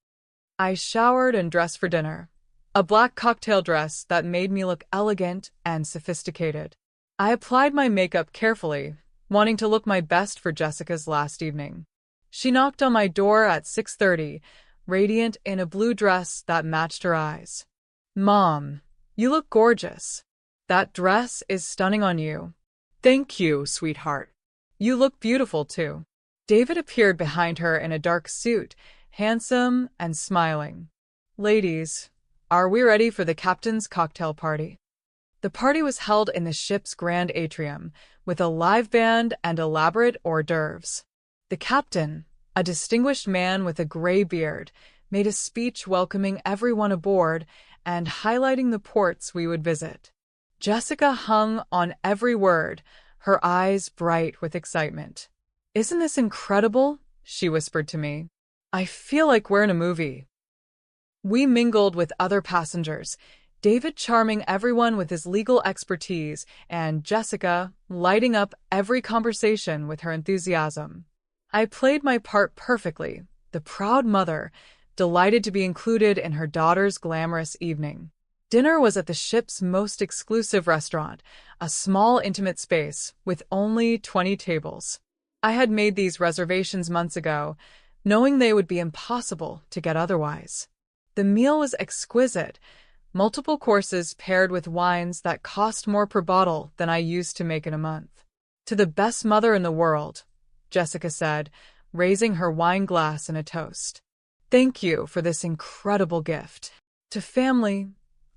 I showered and dressed for dinner. A black cocktail dress that made me look elegant and sophisticated. I applied my makeup carefully, wanting to look my best for Jessica's last evening. She knocked on my door at 6:30, radiant in a blue dress that matched her eyes. "Mom, you look gorgeous. That dress is stunning on you." "Thank you, sweetheart." "You look beautiful, too." David appeared behind her in a dark suit, handsome and smiling. "Ladies, are we ready for the captain's cocktail party?" The party was held in the ship's grand atrium, with a live band and elaborate hors d'oeuvres. The captain, a distinguished man with a gray beard, made a speech welcoming everyone aboard and highlighting the ports we would visit. Jessica hung on every word, her eyes bright with excitement. "Isn't this incredible?" she whispered to me. "I feel like we're in a movie." We mingled with other passengers, David charming everyone with his legal expertise and Jessica lighting up every conversation with her enthusiasm. I played my part perfectly, the proud mother, delighted to be included in her daughter's glamorous evening. Dinner was at the ship's most exclusive restaurant, a small intimate space with only 20 tables. I had made these reservations months ago, knowing they would be impossible to get otherwise. The meal was exquisite, multiple courses paired with wines that cost more per bottle than I used to make in a month. "To the best mother in the world," Jessica said, raising her wine glass in a toast. "Thank you for this incredible gift." "To family,"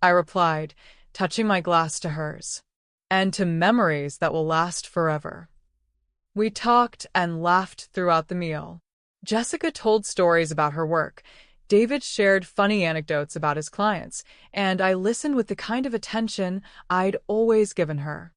I replied, touching my glass to hers. "And to memories that will last forever." We talked and laughed throughout the meal. Jessica told stories about her work. David shared funny anecdotes about his clients, and I listened with the kind of attention I'd always given her.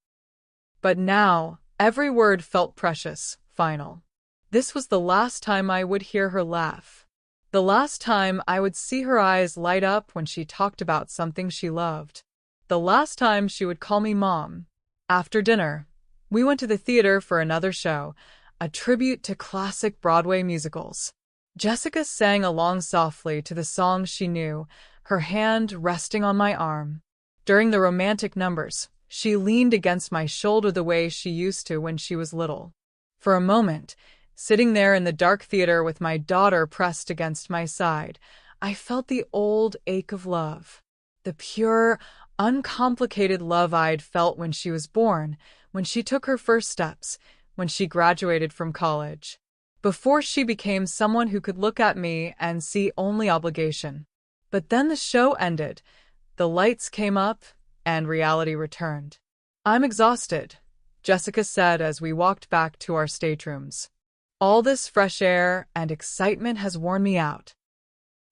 But now, every word felt precious, final. This was the last time I would hear her laugh. The last time I would see her eyes light up when she talked about something she loved. The last time she would call me Mom. After dinner, we went to the theater for another show, a tribute to classic Broadway musicals. Jessica sang along softly to the songs she knew, her hand resting on my arm. During the romantic numbers, she leaned against my shoulder the way she used to when she was little. For a moment, sitting there in the dark theater with my daughter pressed against my side, I felt the old ache of love. The pure, uncomplicated love I'd felt when she was born, when she took her first steps, when she graduated from college. Before she became someone who could look at me and see only obligation. But then the show ended, the lights came up, and reality returned. "I'm exhausted," Jessica said as we walked back to our staterooms. "All this fresh air and excitement has worn me out."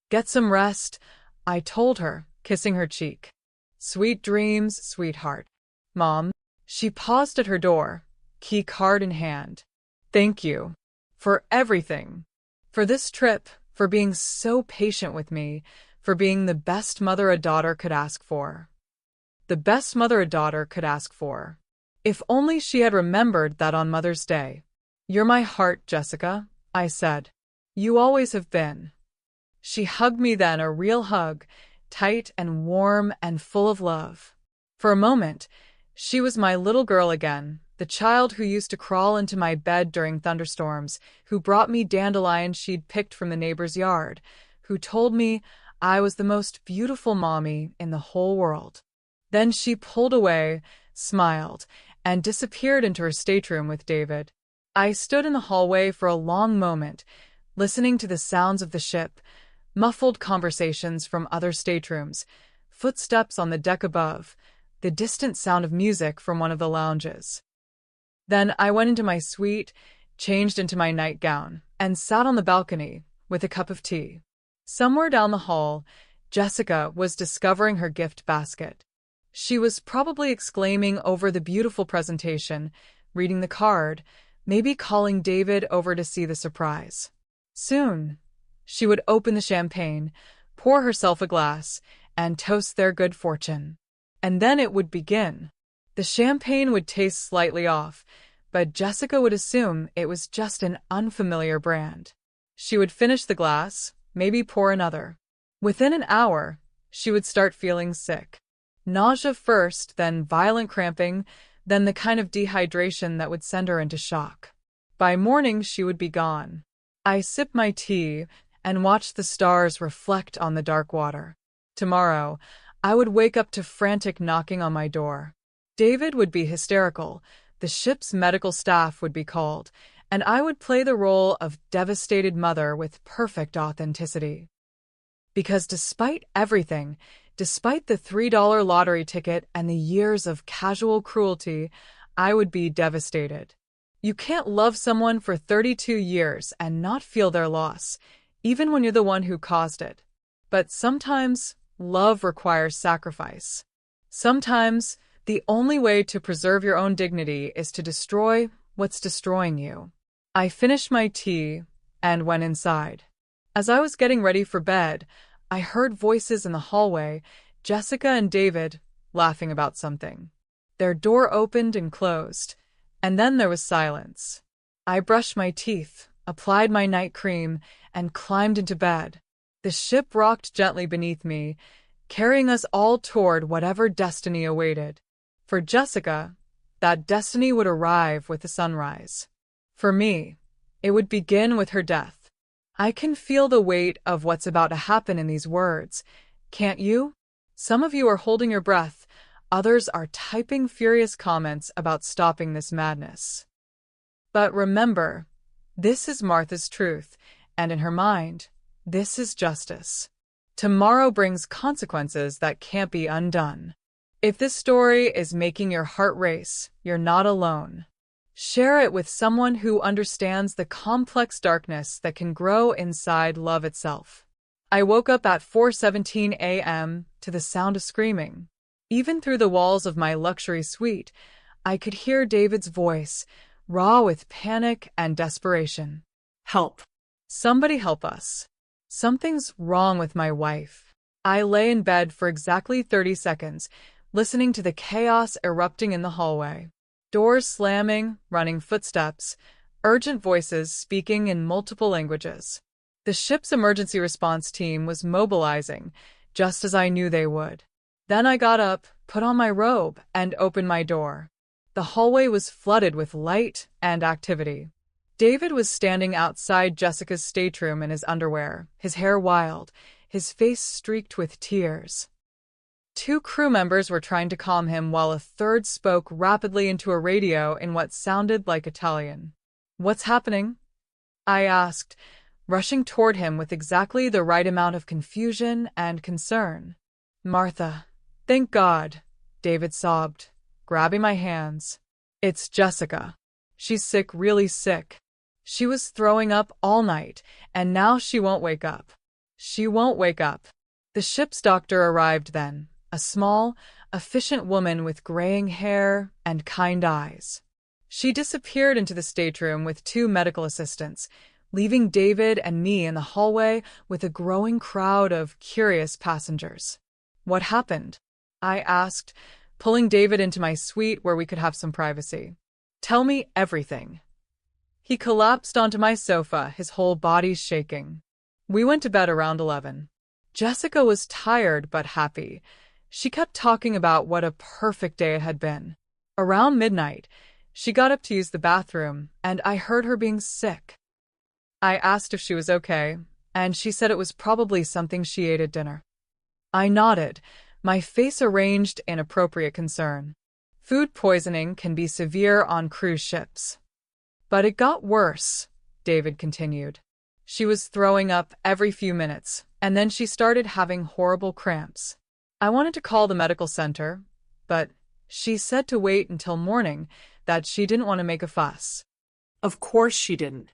"Get some rest," I told her, kissing her cheek. "Sweet dreams, sweetheart." "Mom." She paused at her door, key card in hand. "Thank you. For everything. For this trip, for being so patient with me, for being the best mother a daughter could ask for." The best mother a daughter could ask for. If only she had remembered that on Mother's Day. "You're my heart, Jessica," I said. "You always have been." She hugged me then, a real hug, tight and warm and full of love. For a moment, she was my little girl again, the child who used to crawl into my bed during thunderstorms, who brought me dandelions she'd picked from the neighbor's yard, who told me I was the most beautiful mommy in the whole world. Then she pulled away, smiled, and disappeared into her stateroom with David. I stood in the hallway for a long moment, listening to the sounds of the ship, muffled conversations from other staterooms, footsteps on the deck above, the distant sound of music from one of the lounges. Then I went into my suite, changed into my nightgown, and sat on the balcony with a cup of tea. Somewhere down the hall, Jessica was discovering her gift basket. She was probably exclaiming over the beautiful presentation, reading the card, maybe calling David over to see the surprise. Soon, she would open the champagne, pour herself a glass, and toast their good fortune. And then it would begin. The champagne would taste slightly off, but Jessica would assume it was just an unfamiliar brand. She would finish the glass, maybe pour another. Within an hour, she would start feeling sick. Nausea first, then violent cramping, then the kind of dehydration that would send her into shock. By morning, she would be gone. I sipped my tea and watched the stars reflect on the dark water. Tomorrow, I would wake up to frantic knocking on my door. David would be hysterical, the ship's medical staff would be called, and I would play the role of devastated mother with perfect authenticity. Because despite everything, despite the $3 lottery ticket and the years of casual cruelty, I would be devastated. You can't love someone for 32 years and not feel their loss, even when you're the one who caused it. But sometimes, love requires sacrifice. Sometimes, the only way to preserve your own dignity is to destroy what's destroying you. I finished my tea and went inside. As I was getting ready for bed, I heard voices in the hallway, Jessica and David, laughing about something. Their door opened and closed, and then there was silence. I brushed my teeth, applied my night cream, and climbed into bed. The ship rocked gently beneath me, carrying us all toward whatever destiny awaited. For Jessica, that destiny would arrive with the sunrise. For me, it would begin with her death. I can feel the weight of what's about to happen in these words, can't you? Some of you are holding your breath, others are typing furious comments about stopping this madness. But remember, this is Martha's truth, and in her mind, this is justice. Tomorrow brings consequences that can't be undone. If this story is making your heart race, you're not alone. Share it with someone who understands the complex darkness that can grow inside love itself. I woke up at 4:17 a.m. to the sound of screaming. Even through the walls of my luxury suite, I could hear David's voice, raw with panic and desperation. Help. Somebody help us. Something's wrong with my wife. I lay in bed for exactly 30 seconds, listening to the chaos erupting in the hallway. Doors slamming, running footsteps, urgent voices speaking in multiple languages. The ship's emergency response team was mobilizing, just as I knew they would. Then I got up, put on my robe, and opened my door. The hallway was flooded with light and activity. David was standing outside Jessica's stateroom in his underwear, his hair wild, his face streaked with tears. Two crew members were trying to calm him while a third spoke rapidly into a radio in what sounded like Italian. "What's happening?" I asked, rushing toward him with exactly the right amount of confusion and concern. "Martha, thank God," David sobbed, grabbing my hands. "It's Jessica. She's sick, really sick. She was throwing up all night, and now she won't wake up. She won't wake up." The ship's doctor arrived then, a small, efficient woman with graying hair and kind eyes. She disappeared into the stateroom with two medical assistants, leaving David and me in the hallway with a growing crowd of curious passengers. "What happened?" I asked, pulling David into my suite where we could have some privacy. "Tell me everything." He collapsed onto my sofa, his whole body shaking. We went to bed around 11. Jessica was tired but happy. She kept talking about what a perfect day it had been. Around midnight, she got up to use the bathroom, and I heard her being sick. I asked if she was okay, and she said it was probably something she ate at dinner. I nodded, my face arranged in appropriate concern. Food poisoning can be severe on cruise ships. But it got worse, David continued. She was throwing up every few minutes, and then she started having horrible cramps. I wanted to call the medical center, but she said to wait until morning, that she didn't want to make a fuss. Of course she didn't.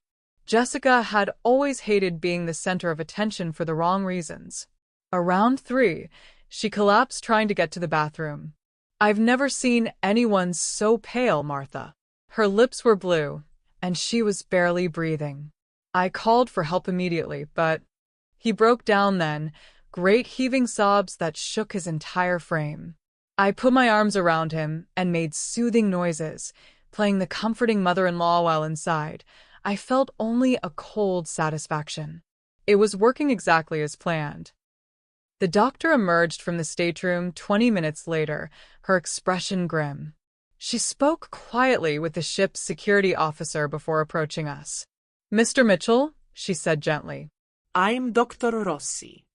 Jessica had always hated being the center of attention for the wrong reasons. Around 3, she collapsed trying to get to the bathroom. I've never seen anyone so pale, Martha. Her lips were blue, and she was barely breathing. I called for help immediately, but he broke down then, great heaving sobs that shook his entire frame. I put my arms around him and made soothing noises, playing the comforting mother-in-law while inside. I felt only a cold satisfaction. It was working exactly as planned. The doctor emerged from the stateroom 20 minutes later, her expression grim. She spoke quietly with the ship's security officer before approaching us. "Mr. Mitchell," she said gently. I'm Dr. Rossi.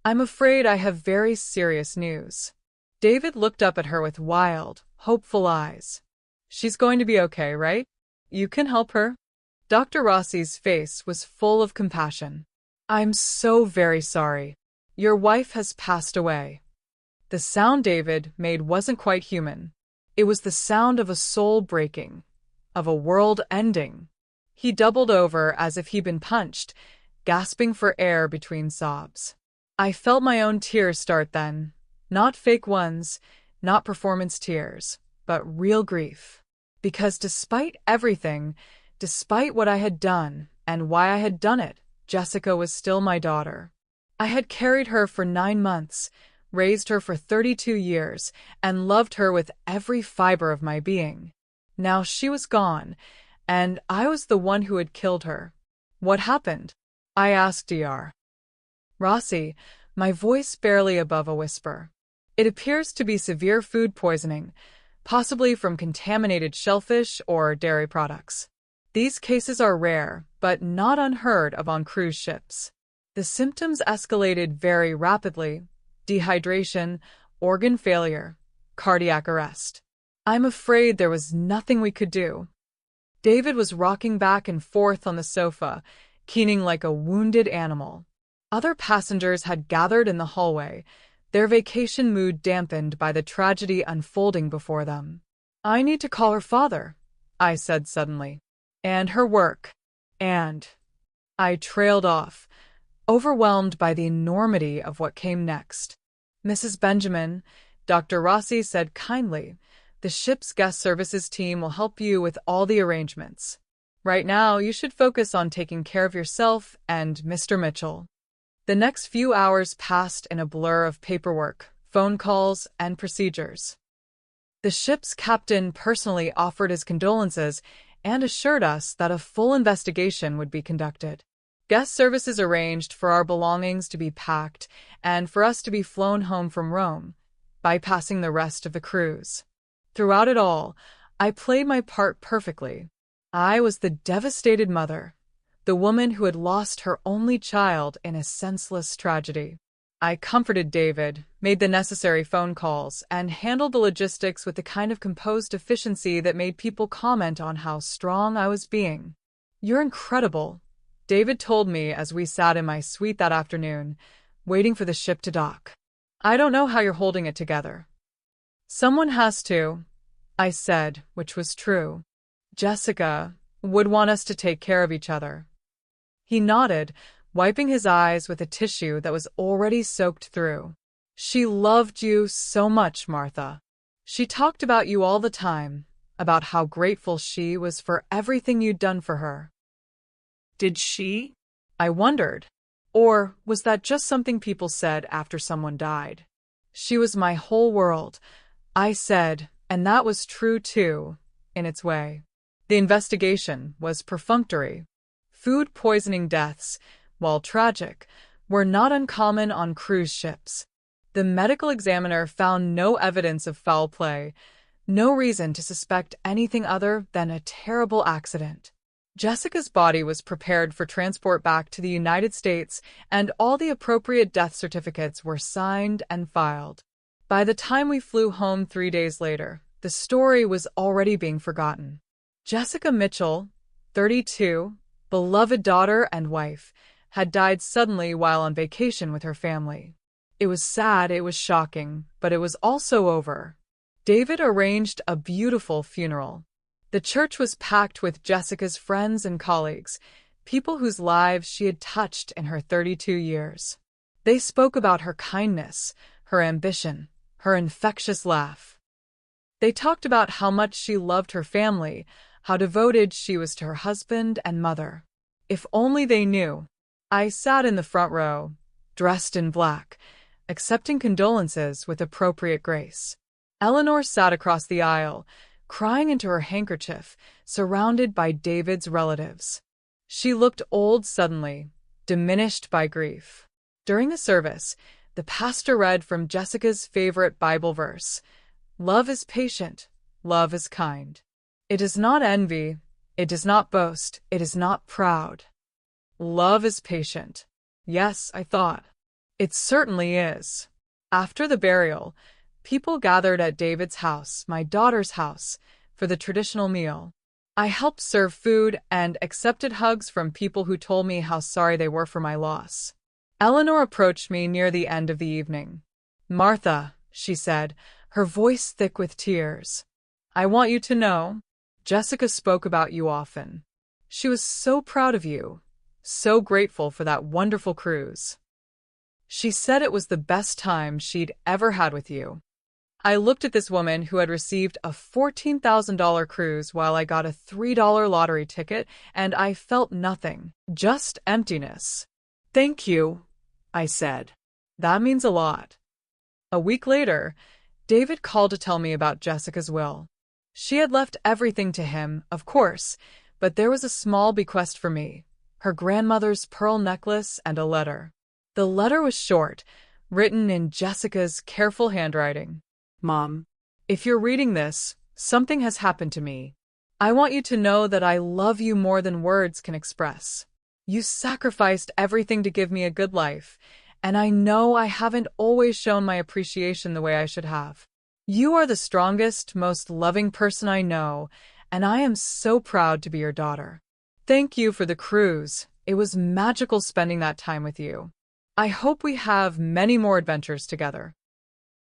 "I'm afraid I have very serious news." David looked up at her with wild, hopeful eyes. "She's going to be okay, right? You can help her?" Dr. Rossi's face was full of compassion. "I'm so very sorry. Your wife has passed away." The sound David made wasn't quite human. It was the sound of a soul breaking, of a world ending. He doubled over as if he'd been punched, gasping for air between sobs. I felt my own tears start then. Not fake ones, not performance tears, but real grief. Because despite everything, despite what I had done and why I had done it, Jessica was still my daughter. I had carried her for 9 months, raised her for 32 years, and loved her with every fiber of my being. Now she was gone, and I was the one who had killed her. What happened? I asked Dr. Rossi, my voice barely above a whisper. It appears to be severe food poisoning, possibly from contaminated shellfish or dairy products. These cases are rare, but not unheard of on cruise ships. The symptoms escalated very rapidly: dehydration, organ failure, cardiac arrest. I'm afraid there was nothing we could do. David was rocking back and forth on the sofa, keening like a wounded animal. Other passengers had gathered in the hallway, their vacation mood dampened by the tragedy unfolding before them. I need to call her father, I said suddenly. And her work. And I trailed off, overwhelmed by the enormity of what came next. Mrs. Benjamin, Dr. Rossi said kindly, the ship's guest services team will help you with all the arrangements. Right now, you should focus on taking care of yourself and Mr. Mitchell. The next few hours passed in a blur of paperwork, phone calls, and procedures. The ship's captain personally offered his condolences and assured us that a full investigation would be conducted. Guest services arranged for our belongings to be packed and for us to be flown home from Rome, bypassing the rest of the cruise. Throughout it all, I played my part perfectly. I was the devastated mother, the woman who had lost her only child in a senseless tragedy. I comforted David, made the necessary phone calls, and handled the logistics with the kind of composed efficiency that made people comment on how strong I was being. "You're incredible," David told me as we sat in my suite that afternoon, waiting for the ship to dock. "I don't know how you're holding it together." "Someone has to," I said, which was true. "Jessica would want us to take care of each other." He nodded, wiping his eyes with a tissue that was already soaked through. "She loved you so much, Martha. She talked about you all the time, about how grateful she was for everything you'd done for her." Did she? I wondered. Or was that just something people said after someone died? "She was my whole world," I said, and that was true too, in its way. The investigation was perfunctory. Food poisoning deaths, while tragic, were not uncommon on cruise ships. The medical examiner found no evidence of foul play, no reason to suspect anything other than a terrible accident. Jessica's body was prepared for transport back to the United States, and all the appropriate death certificates were signed and filed. By the time we flew home 3 days later, the story was already being forgotten. Jessica Mitchell, 32, beloved daughter and wife, had died suddenly while on vacation with her family. It was sad, it was shocking, but it was also over. David arranged a beautiful funeral. The church was packed with Jessica's friends and colleagues, people whose lives she had touched in her 32 years. They spoke about her kindness, her ambition, her infectious laugh. They talked about how much she loved her family, how devoted she was to her husband and mother. If only they knew. I sat in the front row, dressed in black, accepting condolences with appropriate grace. Eleanor sat across the aisle, crying into her handkerchief, surrounded by David's relatives. She looked old suddenly, diminished by grief. During the service, the pastor read from Jessica's favorite Bible verse, "Love is patient, love is kind. It does not envy, it does not boast, it is not proud." Love is patient. Yes, I thought. It certainly is. After the burial, people gathered at David's house, my daughter's house, for the traditional meal. I helped serve food and accepted hugs from people who told me how sorry they were for my loss. Eleanor approached me near the end of the evening. "Martha," she said, her voice thick with tears, "I want you to know, Jessica spoke about you often. She was so proud of you, so grateful for that wonderful cruise. She said it was the best time she'd ever had with you." I looked at this woman who had received a $14,000 cruise while I got a $3 lottery ticket, and I felt nothing, just emptiness. "Thank you," I said. "That means a lot." A week later, David called to tell me about Jessica's will. She had left everything to him, of course, but there was a small bequest for me, her grandmother's pearl necklace and a letter. The letter was short, written in Jessica's careful handwriting. Mom, If you're reading this, something has happened to me. I want you to know that I love you more than words can express. You sacrificed everything to give me a good life, and I know I haven't always shown my appreciation the way I should have. You are the strongest, most loving person I know, and I am so proud to be your daughter. Thank you for the cruise. It was magical spending that time with you. I hope we have many more adventures together.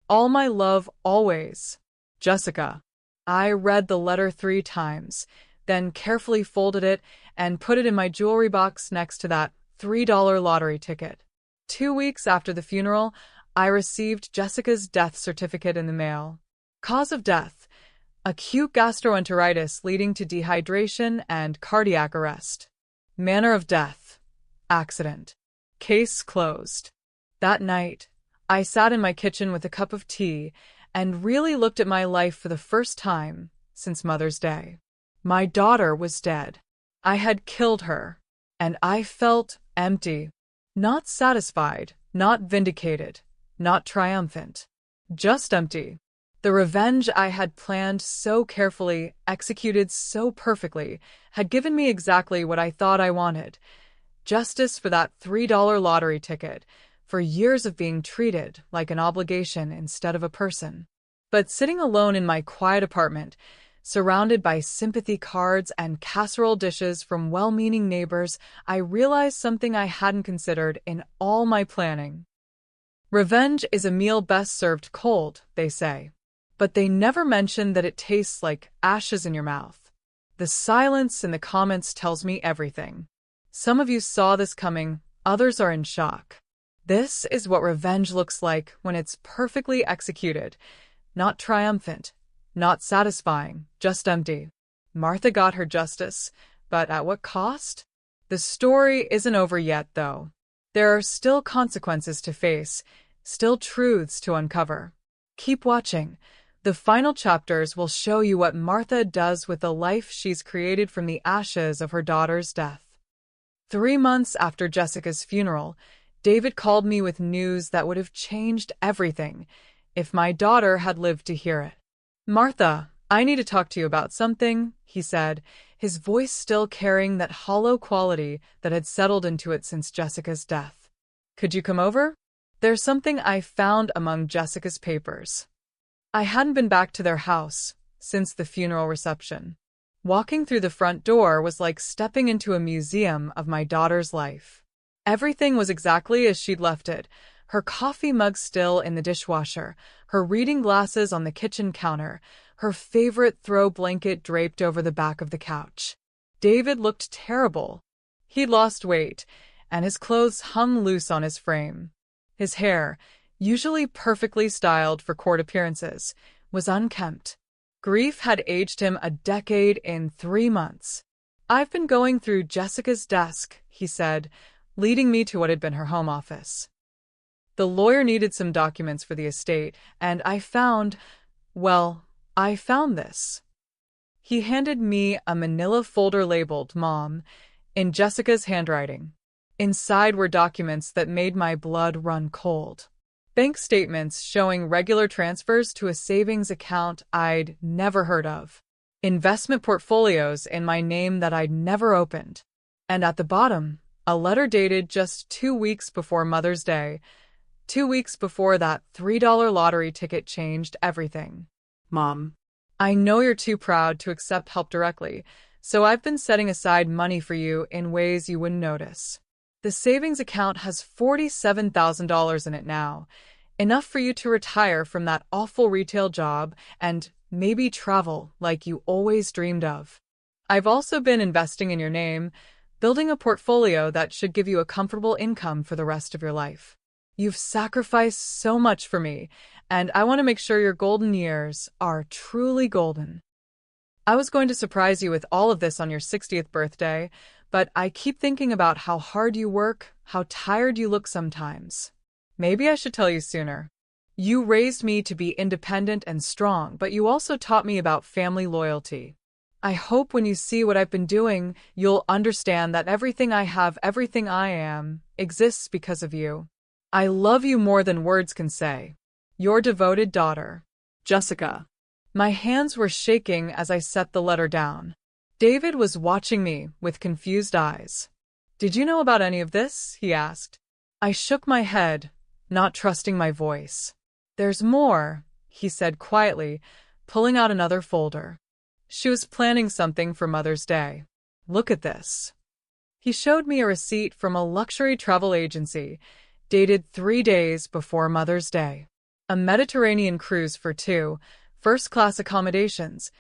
All my love always. Jessica. I read the letter 3 times, then carefully folded it and put it in my jewelry box next to that $3 lottery ticket. 2 weeks after the funeral, I received Jessica's death certificate in the mail. Cause of death: acute gastroenteritis leading to dehydration and cardiac arrest. Manner of death: accident. Case closed. That night, I sat in my kitchen with a cup of tea and really looked at my life for the first time since Mother's Day. My daughter was dead. I had killed her, and I felt empty. Not satisfied, not vindicated, not triumphant. Just empty. The revenge I had planned so carefully, executed so perfectly, had given me exactly what I thought I wanted. Justice for that $3 lottery ticket, for years of being treated like an obligation instead of a person. But sitting alone in my quiet apartment, surrounded by sympathy cards and casserole dishes from well-meaning neighbors, I realized something I hadn't considered in all my planning. Revenge is a meal best served cold, they say. But they never mention that it tastes like ashes in your mouth. The silence in the comments tells me everything. Some of you saw this coming, others are in shock. This is what revenge looks like when it's perfectly executed. Not triumphant, not satisfying, just empty. Martha got her justice, but at what cost? The story isn't over yet, though. There are still consequences to face, still truths to uncover. Keep watching. The final chapters will show you what Martha does with the life she's created from the ashes of her daughter's death. 3 months after Jessica's funeral, David called me with news that would have changed everything if my daughter had lived to hear it. "Martha, I need to talk to you about something," he said, his voice still carrying that hollow quality that had settled into it since Jessica's death. "Could you come over? There's something I found among Jessica's papers." I hadn't been back to their house since the funeral reception. Walking through the front door was like stepping into a museum of my daughter's life. Everything was exactly as she'd left it, her coffee mug still in the dishwasher, her reading glasses on the kitchen counter, her favorite throw blanket draped over the back of the couch. David looked terrible. He'd lost weight, and his clothes hung loose on his frame. His hair, usually perfectly styled for court appearances, was unkempt. Grief had aged him a decade in 3 months. "I've been going through Jessica's desk," he said, leading me to what had been her home office. The lawyer needed some documents for the estate, and I found this. He handed me a manila folder labeled Mom in Jessica's handwriting. Inside were documents that made my blood run cold. Bank statements showing regular transfers to a savings account I'd never heard of. Investment portfolios in my name that I'd never opened. And at the bottom, a letter dated just 2 weeks before Mother's Day, 2 weeks before that $3 lottery ticket changed everything. Mom, "I know you're too proud to accept help directly, so I've been setting aside money for you in ways you wouldn't notice. The savings account has $47,000 in it now, enough for you to retire from that awful retail job and maybe travel like you always dreamed of. I've also been investing in your name, building a portfolio that should give you a comfortable income for the rest of your life. You've sacrificed so much for me, and I want to make sure your golden years are truly golden. I was going to surprise you with all of this on your 60th birthday, but I keep thinking about how hard you work, how tired you look sometimes. Maybe I should tell you sooner. You raised me to be independent and strong, but you also taught me about family loyalty. I hope when you see what I've been doing, you'll understand that everything I have, everything I am, exists because of you. I love you more than words can say. Your devoted daughter, Jessica. My hands were shaking as I set the letter down. David was watching me with confused eyes. Did you know about any of this? He asked. I shook my head, not trusting my voice. There's more, he said quietly, pulling out another folder. She was planning something for Mother's Day. Look at this. He showed me a receipt from a luxury travel agency, dated 3 days before Mother's Day. A Mediterranean cruise for two, first-class accommodations,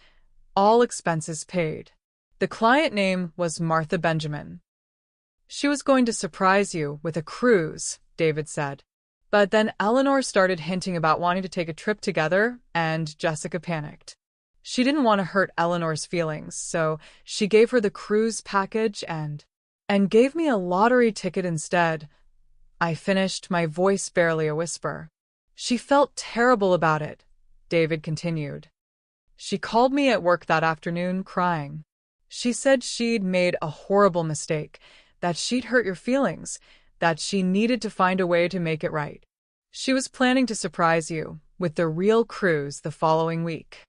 all expenses paid. The client name was Martha Benjamin. She was going to surprise you with a cruise, David said. But then Eleanor started hinting about wanting to take a trip together, and Jessica panicked. She didn't want to hurt Eleanor's feelings, so she gave her the cruise package and gave me a lottery ticket instead. I finished, my voice barely a whisper. She felt terrible about it, David continued. She called me at work that afternoon, crying. She said she'd made a horrible mistake, that she'd hurt your feelings, that she needed to find a way to make it right. She was planning to surprise you with the real cruise the following week.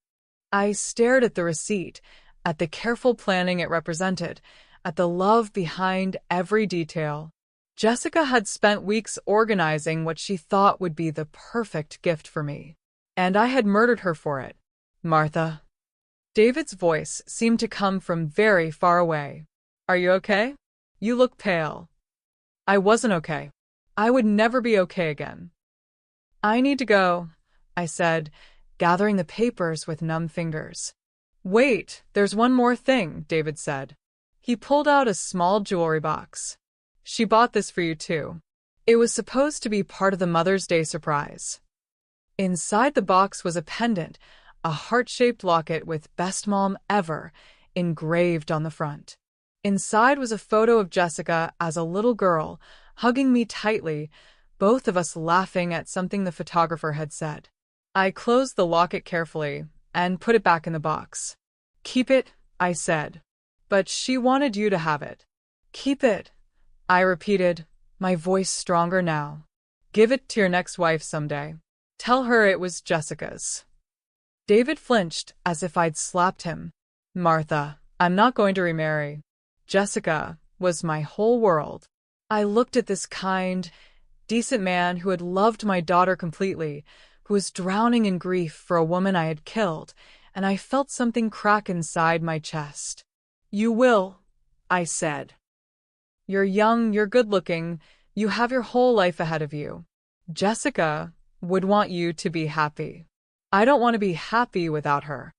I stared at the receipt, at the careful planning it represented, at the love behind every detail. Jessica had spent weeks organizing what she thought would be the perfect gift for me, and I had murdered her for it. Martha. David's voice seemed to come from very far away. Are you okay? You look pale. I wasn't okay. I would never be okay again. I need to go, I said, gathering the papers with numb fingers. Wait, there's one more thing, David said. He pulled out a small jewelry box. She bought this for you too. It was supposed to be part of the Mother's Day surprise. Inside the box was a pendant, a heart-shaped locket with "Best Mom Ever" engraved on the front. Inside was a photo of Jessica as a little girl, hugging me tightly, both of us laughing at something the photographer had said. I closed the locket carefully and put it back in the box. Keep it, I said. But she wanted you to have it. Keep it, I repeated, my voice stronger now. Give it to your next wife someday. Tell her it was Jessica's. David flinched as if I'd slapped him. Martha, I'm not going to remarry. Jessica was my whole world. I looked at this kind, decent man who had loved my daughter completely, who was drowning in grief for a woman I had killed, and I felt something crack inside my chest. You will, I said. You're young, you're good-looking, you have your whole life ahead of you. Jessica would want you to be happy. I don't want to be happy without her.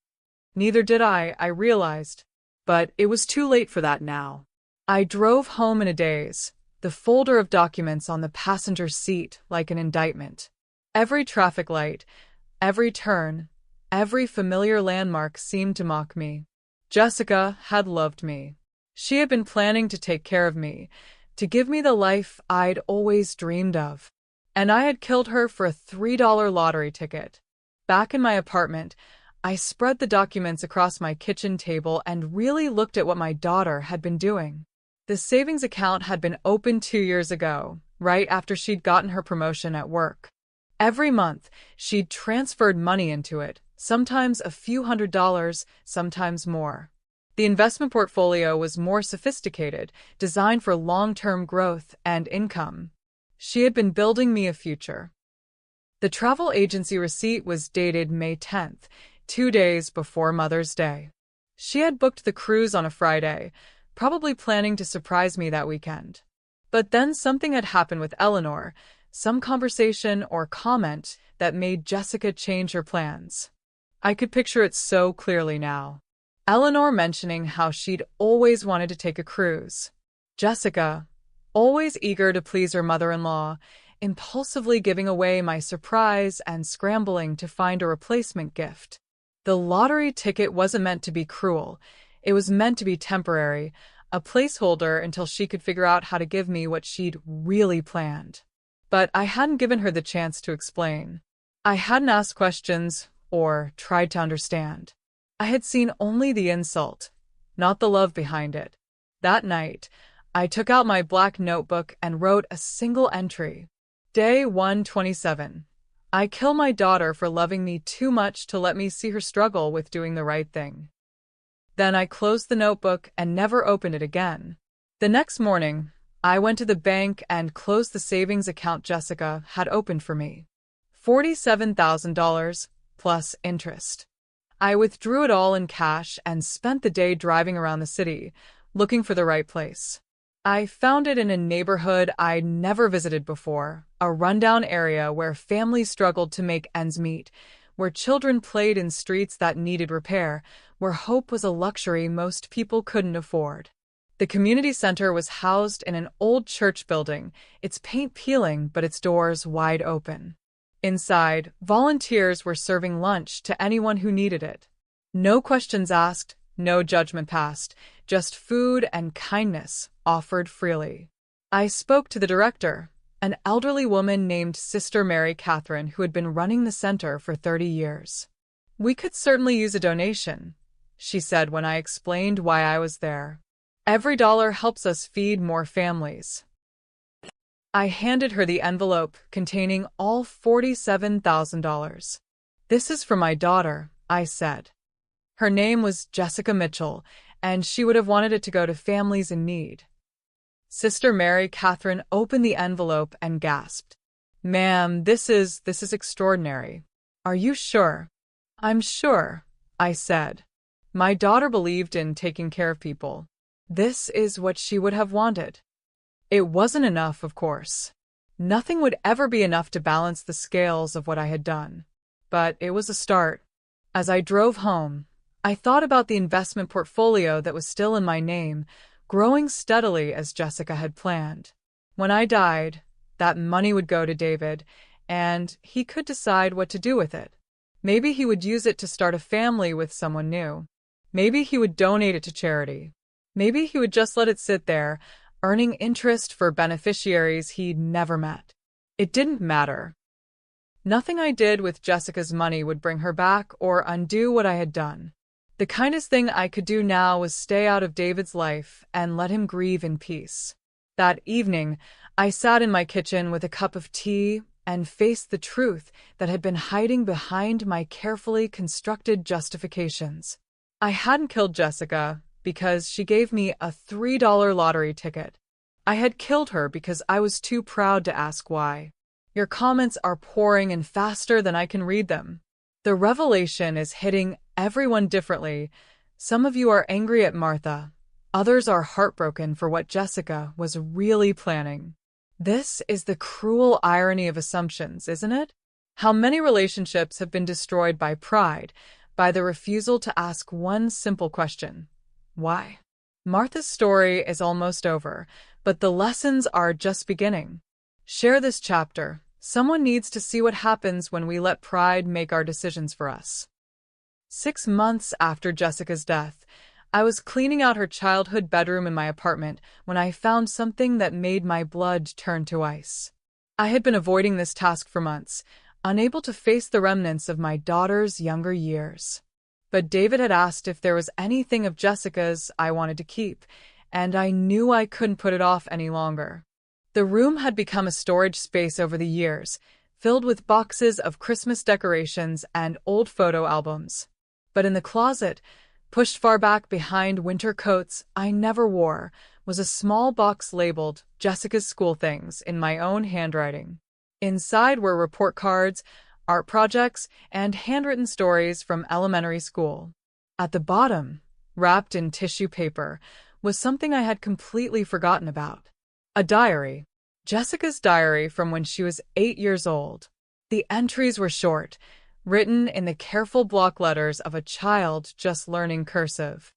Neither did I realized. But it was too late for that now. I drove home in a daze, the folder of documents on the passenger seat like an indictment. Every traffic light, every turn, every familiar landmark seemed to mock me. Jessica had loved me. She had been planning to take care of me, to give me the life I'd always dreamed of. And I had killed her for a $3 lottery ticket. Back in my apartment, I spread the documents across my kitchen table and really looked at what my daughter had been doing. The savings account had been opened 2 years ago, right after she'd gotten her promotion at work. Every month, she'd transferred money into it, sometimes a few $100s, sometimes more. The investment portfolio was more sophisticated, designed for long-term growth and income. She had been building me a future. The travel agency receipt was dated May 10th, 2 days before Mother's Day. She had booked the cruise on a Friday, probably planning to surprise me that weekend. But then something had happened with Eleanor, some conversation or comment that made Jessica change her plans. I could picture it so clearly now. Eleanor mentioning how she'd always wanted to take a cruise. Jessica, always eager to please her mother-in-law, impulsively giving away my surprise and scrambling to find a replacement gift. The lottery ticket wasn't meant to be cruel. It was meant to be temporary, a placeholder until she could figure out how to give me what she'd really planned. But I hadn't given her the chance to explain. I hadn't asked questions or tried to understand. I had seen only the insult, not the love behind it. That night, I took out my black notebook and wrote a single entry. Day 127. I kill my daughter for loving me too much to let me see her struggle with doing the right thing. Then I closed the notebook and never opened it again. The next morning, I went to the bank and closed the savings account Jessica had opened for me. $47,000 plus interest. I withdrew it all in cash and spent the day driving around the city, looking for the right place. I found it in a neighborhood I'd never visited before, a rundown area where families struggled to make ends meet, where children played in streets that needed repair, where hope was a luxury most people couldn't afford. The community center was housed in an old church building, its paint peeling but its doors wide open. Inside, volunteers were serving lunch to anyone who needed it. No questions asked, no judgment passed, just food and kindness offered freely. I spoke to the director, an elderly woman named Sister Mary Catherine who had been running the center for 30 years. "We could certainly use a donation," she said when I explained why I was there. "Every dollar helps us feed more families." I handed her the envelope containing all $47,000. "This is for my daughter," I said. Her name was Jessica Mitchell, and she would have wanted it to go to families in need. Sister Mary Catherine opened the envelope and gasped. "Ma'am, this is extraordinary. Are you sure?" "I'm sure," I said. My daughter believed in taking care of people. This is what she would have wanted. It wasn't enough, of course. Nothing would ever be enough to balance the scales of what I had done. But it was a start. As I drove home, I thought about the investment portfolio that was still in my name, growing steadily as Jessica had planned. When I died, that money would go to David, and he could decide what to do with it. Maybe he would use it to start a family with someone new. Maybe he would donate it to charity. Maybe he would just let it sit there, earning interest for beneficiaries he'd never met. It didn't matter. Nothing I did with Jessica's money would bring her back or undo what I had done. The kindest thing I could do now was stay out of David's life and let him grieve in peace. That evening, I sat in my kitchen with a cup of tea and faced the truth that had been hiding behind my carefully constructed justifications. I hadn't killed Jessica because she gave me a $3 lottery ticket. I had killed her because I was too proud to ask why. Your comments are pouring in faster than I can read them. The revelation is hitting everyone differently. Some of you are angry at Martha. Others are heartbroken for what Jessica was really planning. This is the cruel irony of assumptions, isn't it? How many relationships have been destroyed by pride, by the refusal to ask one simple question: why? Martha's story is almost over, but the lessons are just beginning. Share this chapter. Someone needs to see what happens when we let pride make our decisions for us. 6 months after Jessica's death, I was cleaning out her childhood bedroom in my apartment when I found something that made my blood turn to ice. I had been avoiding this task for months, unable to face the remnants of my daughter's younger years. But David had asked if there was anything of Jessica's I wanted to keep, and I knew I couldn't put it off any longer. The room had become a storage space over the years, filled with boxes of Christmas decorations and old photo albums. But in the closet, pushed far back behind winter coats I never wore, was a small box labeled Jessica's School Things in my own handwriting. Inside were report cards, art projects, and handwritten stories from elementary school. At the bottom, wrapped in tissue paper, was something I had completely forgotten about. A diary. Jessica's diary from when she was 8 years old. The entries were short, written in the careful block letters of a child just learning cursive.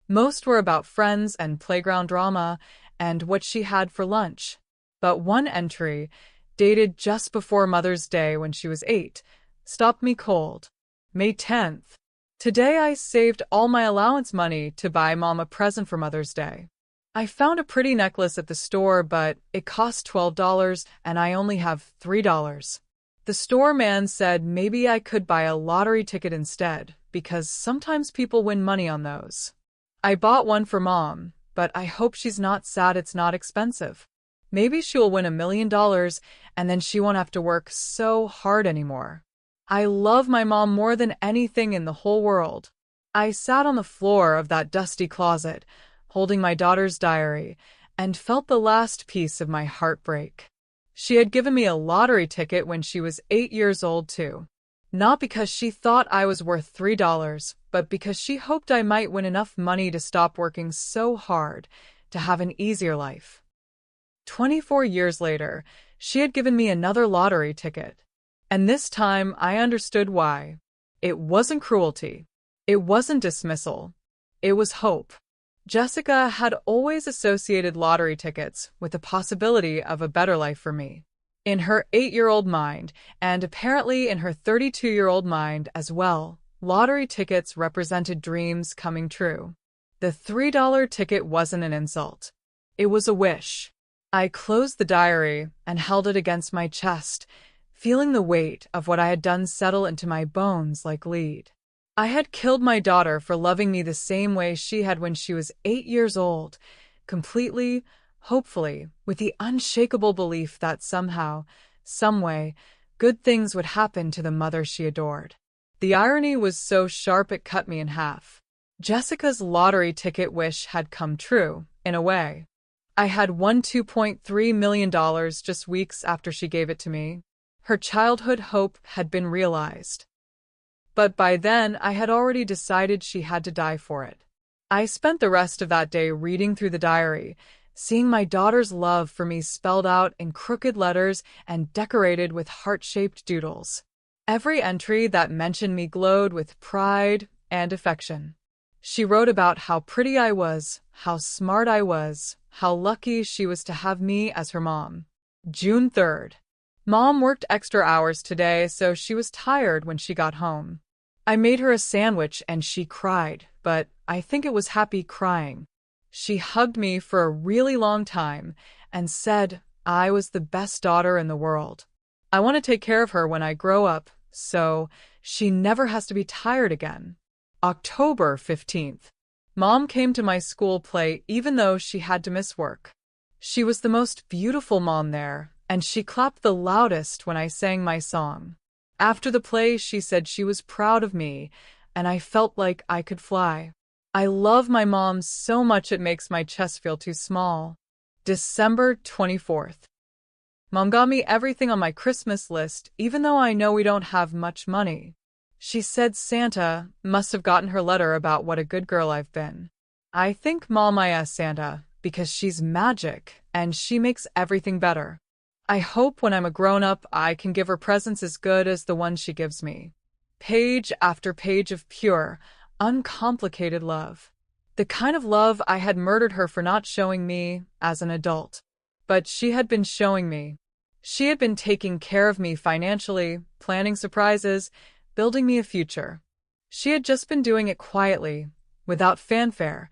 Most were about friends and playground drama and what she had for lunch. But one entry, dated just before Mother's Day when she was 8, stopped me cold. May 10th. Today I saved all my allowance money to buy Mom a present for Mother's Day. I found a pretty necklace at the store, but it cost $12 and I only have $3. The store man said maybe I could buy a lottery ticket instead, because sometimes people win money on those. I bought one for Mom, but I hope she's not sad it's not expensive. Maybe she'll win $1 million and then she won't have to work so hard anymore. I love my mom more than anything in the whole world. I sat on the floor of that dusty closet, holding my daughter's diary, and felt the last piece of my heart break. She had given me a lottery ticket when she was 8 years old, too. Not because she thought I was worth $3, but because she hoped I might win enough money to stop working so hard, to have an easier life. 24 years later, she had given me another lottery ticket. And this time I understood why. It wasn't cruelty. It wasn't dismissal. It was hope. Jessica had always associated lottery tickets with the possibility of a better life for me. In her 8-year-old mind, and apparently in her 32-year-old mind as well, lottery tickets represented dreams coming true. The $3 ticket wasn't an insult. It was a wish. I closed the diary and held it against my chest, feeling the weight of what I had done settle into my bones like lead. I had killed my daughter for loving me the same way she had when she was 8 years old, completely, hopefully, with the unshakable belief that somehow, someway, good things would happen to the mother she adored. The irony was so sharp it cut me in half. Jessica's lottery ticket wish had come true, in a way. I had won $2.3 million just weeks after she gave it to me. Her childhood hope had been realized. But by then, I had already decided she had to die for it. I spent the rest of that day reading through the diary, seeing my daughter's love for me spelled out in crooked letters and decorated with heart-shaped doodles. Every entry that mentioned me glowed with pride and affection. She wrote about how pretty I was, how smart I was, how lucky she was to have me as her mom. June 3rd. Mom worked extra hours today, so she was tired when she got home. I made her a sandwich and she cried, but I think it was happy crying. She hugged me for a really long time and said I was the best daughter in the world. I want to take care of her when I grow up, so she never has to be tired again. October 15th. Mom came to my school play even though she had to miss work. She was the most beautiful mom there, and she clapped the loudest when I sang my song. After the play, she said she was proud of me, and I felt like I could fly. I love my mom so much it makes my chest feel too small. December 24th. Mom got me everything on my Christmas list, even though I know we don't have much money. She said Santa must have gotten her letter about what a good girl I've been. I think Mom I asked Santa because she's magic and she makes everything better. I hope when I'm a grown-up I can give her presents as good as the ones she gives me. Page after page of pure, uncomplicated love. The kind of love I had murdered her for not showing me as an adult. But she had been showing me. She had been taking care of me financially, planning surprises, building me a future. She had just been doing it quietly, without fanfare,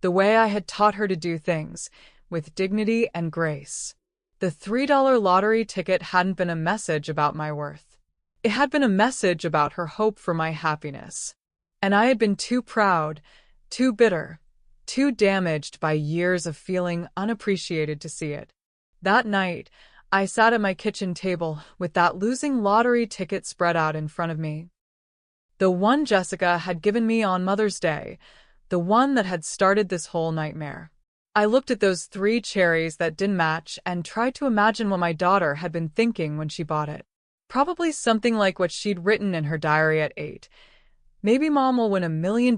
the way I had taught her to do things, with dignity and grace. The $3 lottery ticket hadn't been a message about my worth. It had been a message about her hope for my happiness. And I had been too proud, too bitter, too damaged by years of feeling unappreciated to see it. That night, I sat at my kitchen table with that losing lottery ticket spread out in front of me. The one Jessica had given me on Mother's Day, the one that had started this whole nightmare. I looked at those 3 cherries that didn't match and tried to imagine what my daughter had been thinking when she bought it. Probably something like what she'd written in her diary at 8. Maybe Mom will win $1 million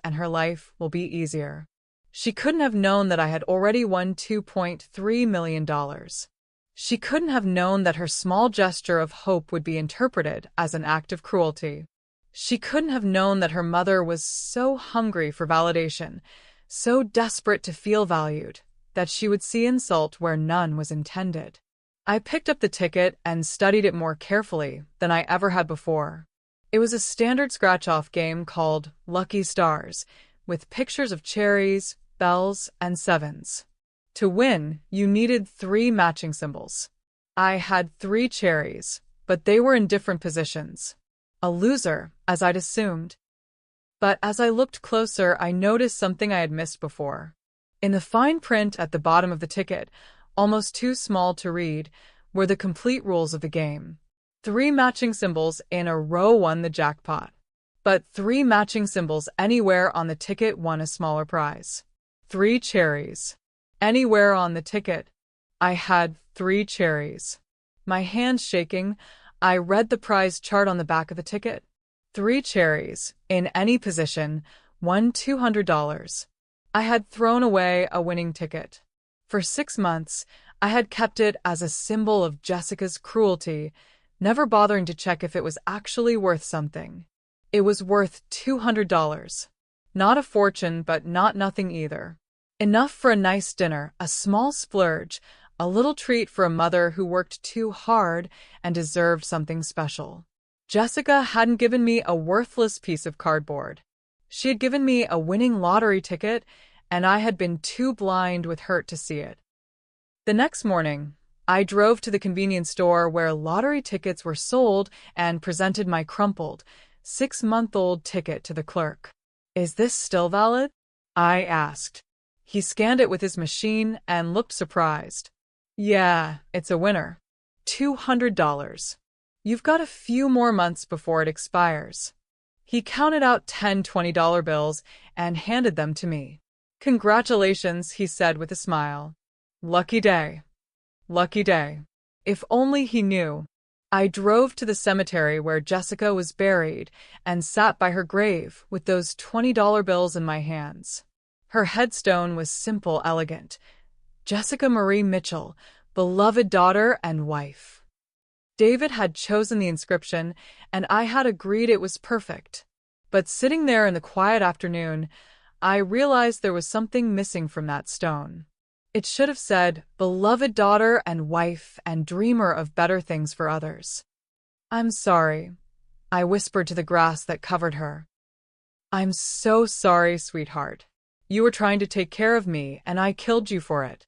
and her life will be easier. She couldn't have known that I had already won $2.3 million. She couldn't have known that her small gesture of hope would be interpreted as an act of cruelty. She couldn't have known that her mother was so hungry for validation, so desperate to feel valued, that she would see insult where none was intended. I picked up the ticket and studied it more carefully than I ever had before. It was a standard scratch-off game called Lucky Stars, with pictures of cherries, bells, and sevens. To win, you needed 3 matching symbols. I had 3 cherries, but they were in different positions. A loser, as I'd assumed. But as I looked closer, I noticed something I had missed before. In the fine print at the bottom of the ticket, almost too small to read, were the complete rules of the game. 3 matching symbols in a row won the jackpot. But 3 matching symbols anywhere on the ticket won a smaller prize. 3 cherries. Anywhere on the ticket. I had 3 cherries. My hands shaking, I read the prize chart on the back of the ticket. 3 cherries, in any position, won $200. I had thrown away a winning ticket. For 6 months, I had kept it as a symbol of Jessica's cruelty, never bothering to check if it was actually worth something. It was worth $200. Not a fortune, but not nothing either. Enough for a nice dinner, a small splurge, a little treat for a mother who worked too hard and deserved something special. Jessica hadn't given me a worthless piece of cardboard. She had given me a winning lottery ticket, and I had been too blind with hurt to see it. The next morning, I drove to the convenience store where lottery tickets were sold and presented my crumpled, 6-month-old ticket to the clerk. "Is this still valid?" I asked. He scanned it with his machine and looked surprised. "Yeah, it's a winner. $200. You've got a few more months before it expires." He counted out 10 $20 bills and handed them to me. "Congratulations," he said with a smile. "Lucky day. Lucky day." If only he knew. I drove to the cemetery where Jessica was buried and sat by her grave with those $20 bills in my hands. Her headstone was simple, elegant. Jessica Marie Mitchell, beloved daughter and wife. David had chosen the inscription, and I had agreed it was perfect. But sitting there in the quiet afternoon, I realized there was something missing from that stone. It should have said, "Beloved daughter and wife and dreamer of better things for others." "I'm sorry," I whispered to the grass that covered her. "I'm so sorry, sweetheart. You were trying to take care of me, and I killed you for it."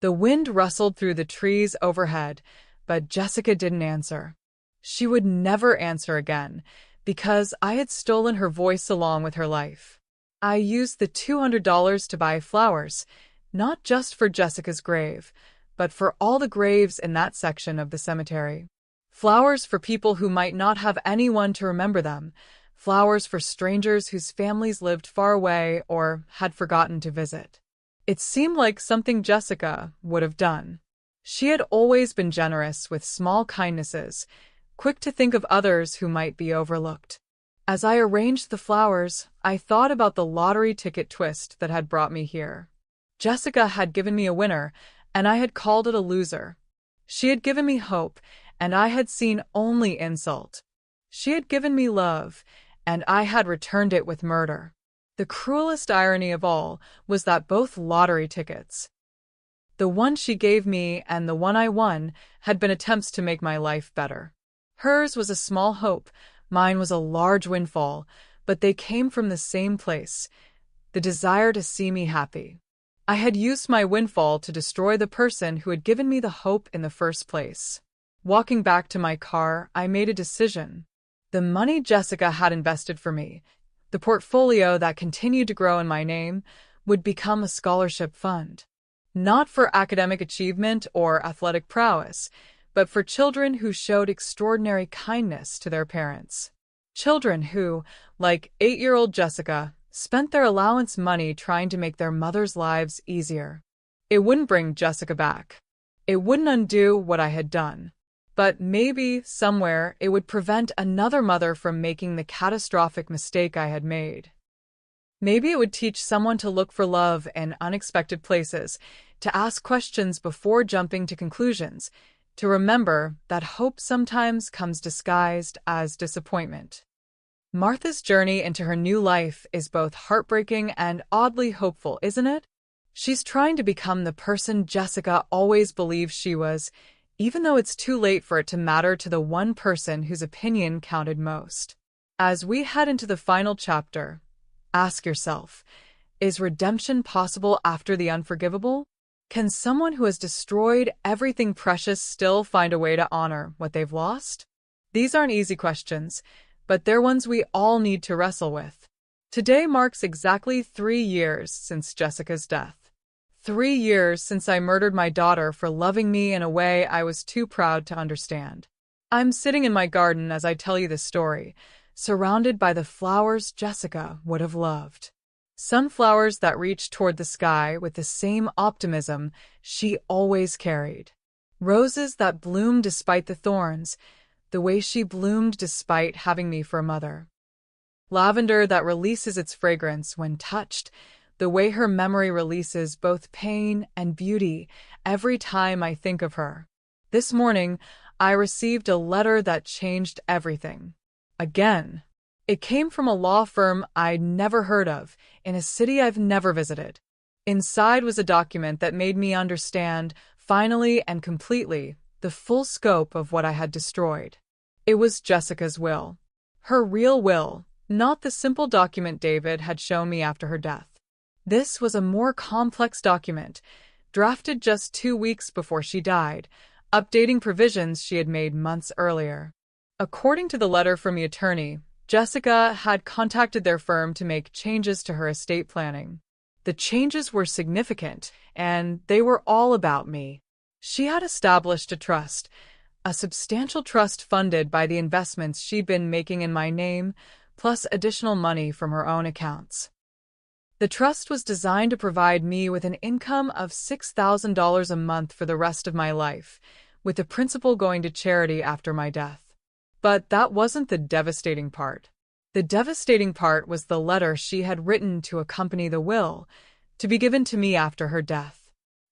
The wind rustled through the trees overhead, but Jessica didn't answer. She would never answer again, because I had stolen her voice along with her life. I used the $200 to buy flowers, not just for Jessica's grave, but for all the graves in that section of the cemetery. Flowers for people who might not have anyone to remember them, flowers for strangers whose families lived far away or had forgotten to visit. It seemed like something Jessica would have done. She had always been generous with small kindnesses, quick to think of others who might be overlooked. As I arranged the flowers, I thought about the lottery ticket twist that had brought me here. Jessica had given me a winner, and I had called it a loser. She had given me hope, and I had seen only insult. She had given me love, and I had returned it with murder. The cruelest irony of all was that both lottery tickets, the one she gave me and the one I won, had been attempts to make my life better. Hers was a small hope, mine was a large windfall, but they came from the same place, the desire to see me happy. I had used my windfall to destroy the person who had given me the hope in the first place. Walking back to my car, I made a decision. The money Jessica had invested for me, the portfolio that continued to grow in my name, would become a scholarship fund. Not for academic achievement or athletic prowess, but for children who showed extraordinary kindness to their parents. Children who, like 8-year-old Jessica, spent their allowance money trying to make their mothers' lives easier. It wouldn't bring Jessica back. It wouldn't undo what I had done. But maybe, somewhere, it would prevent another mother from making the catastrophic mistake I had made. Maybe it would teach someone to look for love in unexpected places, to ask questions before jumping to conclusions, to remember that hope sometimes comes disguised as disappointment. Martha's journey into her new life is both heartbreaking and oddly hopeful, isn't it? She's trying to become the person Jessica always believed she was, even though it's too late for it to matter to the one person whose opinion counted most. As we head into the final chapter, ask yourself, is redemption possible after the unforgivable? Can someone who has destroyed everything precious still find a way to honor what they've lost? These aren't easy questions, but they're ones we all need to wrestle with. Today marks exactly 3 years since Jessica's death. 3 years since I murdered my daughter for loving me in a way I was too proud to understand. I'm sitting in my garden as I tell you this story, surrounded by the flowers Jessica would have loved. Sunflowers that reached toward the sky with the same optimism she always carried. Roses that bloomed despite the thorns, the way she bloomed despite having me for a mother. Lavender that releases its fragrance when touched, the way her memory releases both pain and beauty every time I think of her. This morning, I received a letter that changed everything. Again. It came from a law firm I'd never heard of, in a city I've never visited. Inside was a document that made me understand, finally and completely, the full scope of what I had destroyed. It was Jessica's will. Her real will, not the simple document David had shown me after her death. This was a more complex document, drafted just 2 weeks before she died, updating provisions she had made months earlier. According to the letter from the attorney, Jessica had contacted their firm to make changes to her estate planning. The changes were significant, and they were all about me. She had established a trust, a substantial trust funded by the investments she'd been making in my name, plus additional money from her own accounts. The trust was designed to provide me with an income of $6,000 a month for the rest of my life, with the principal going to charity after my death. But that wasn't the devastating part. The devastating part was the letter she had written to accompany the will, to be given to me after her death.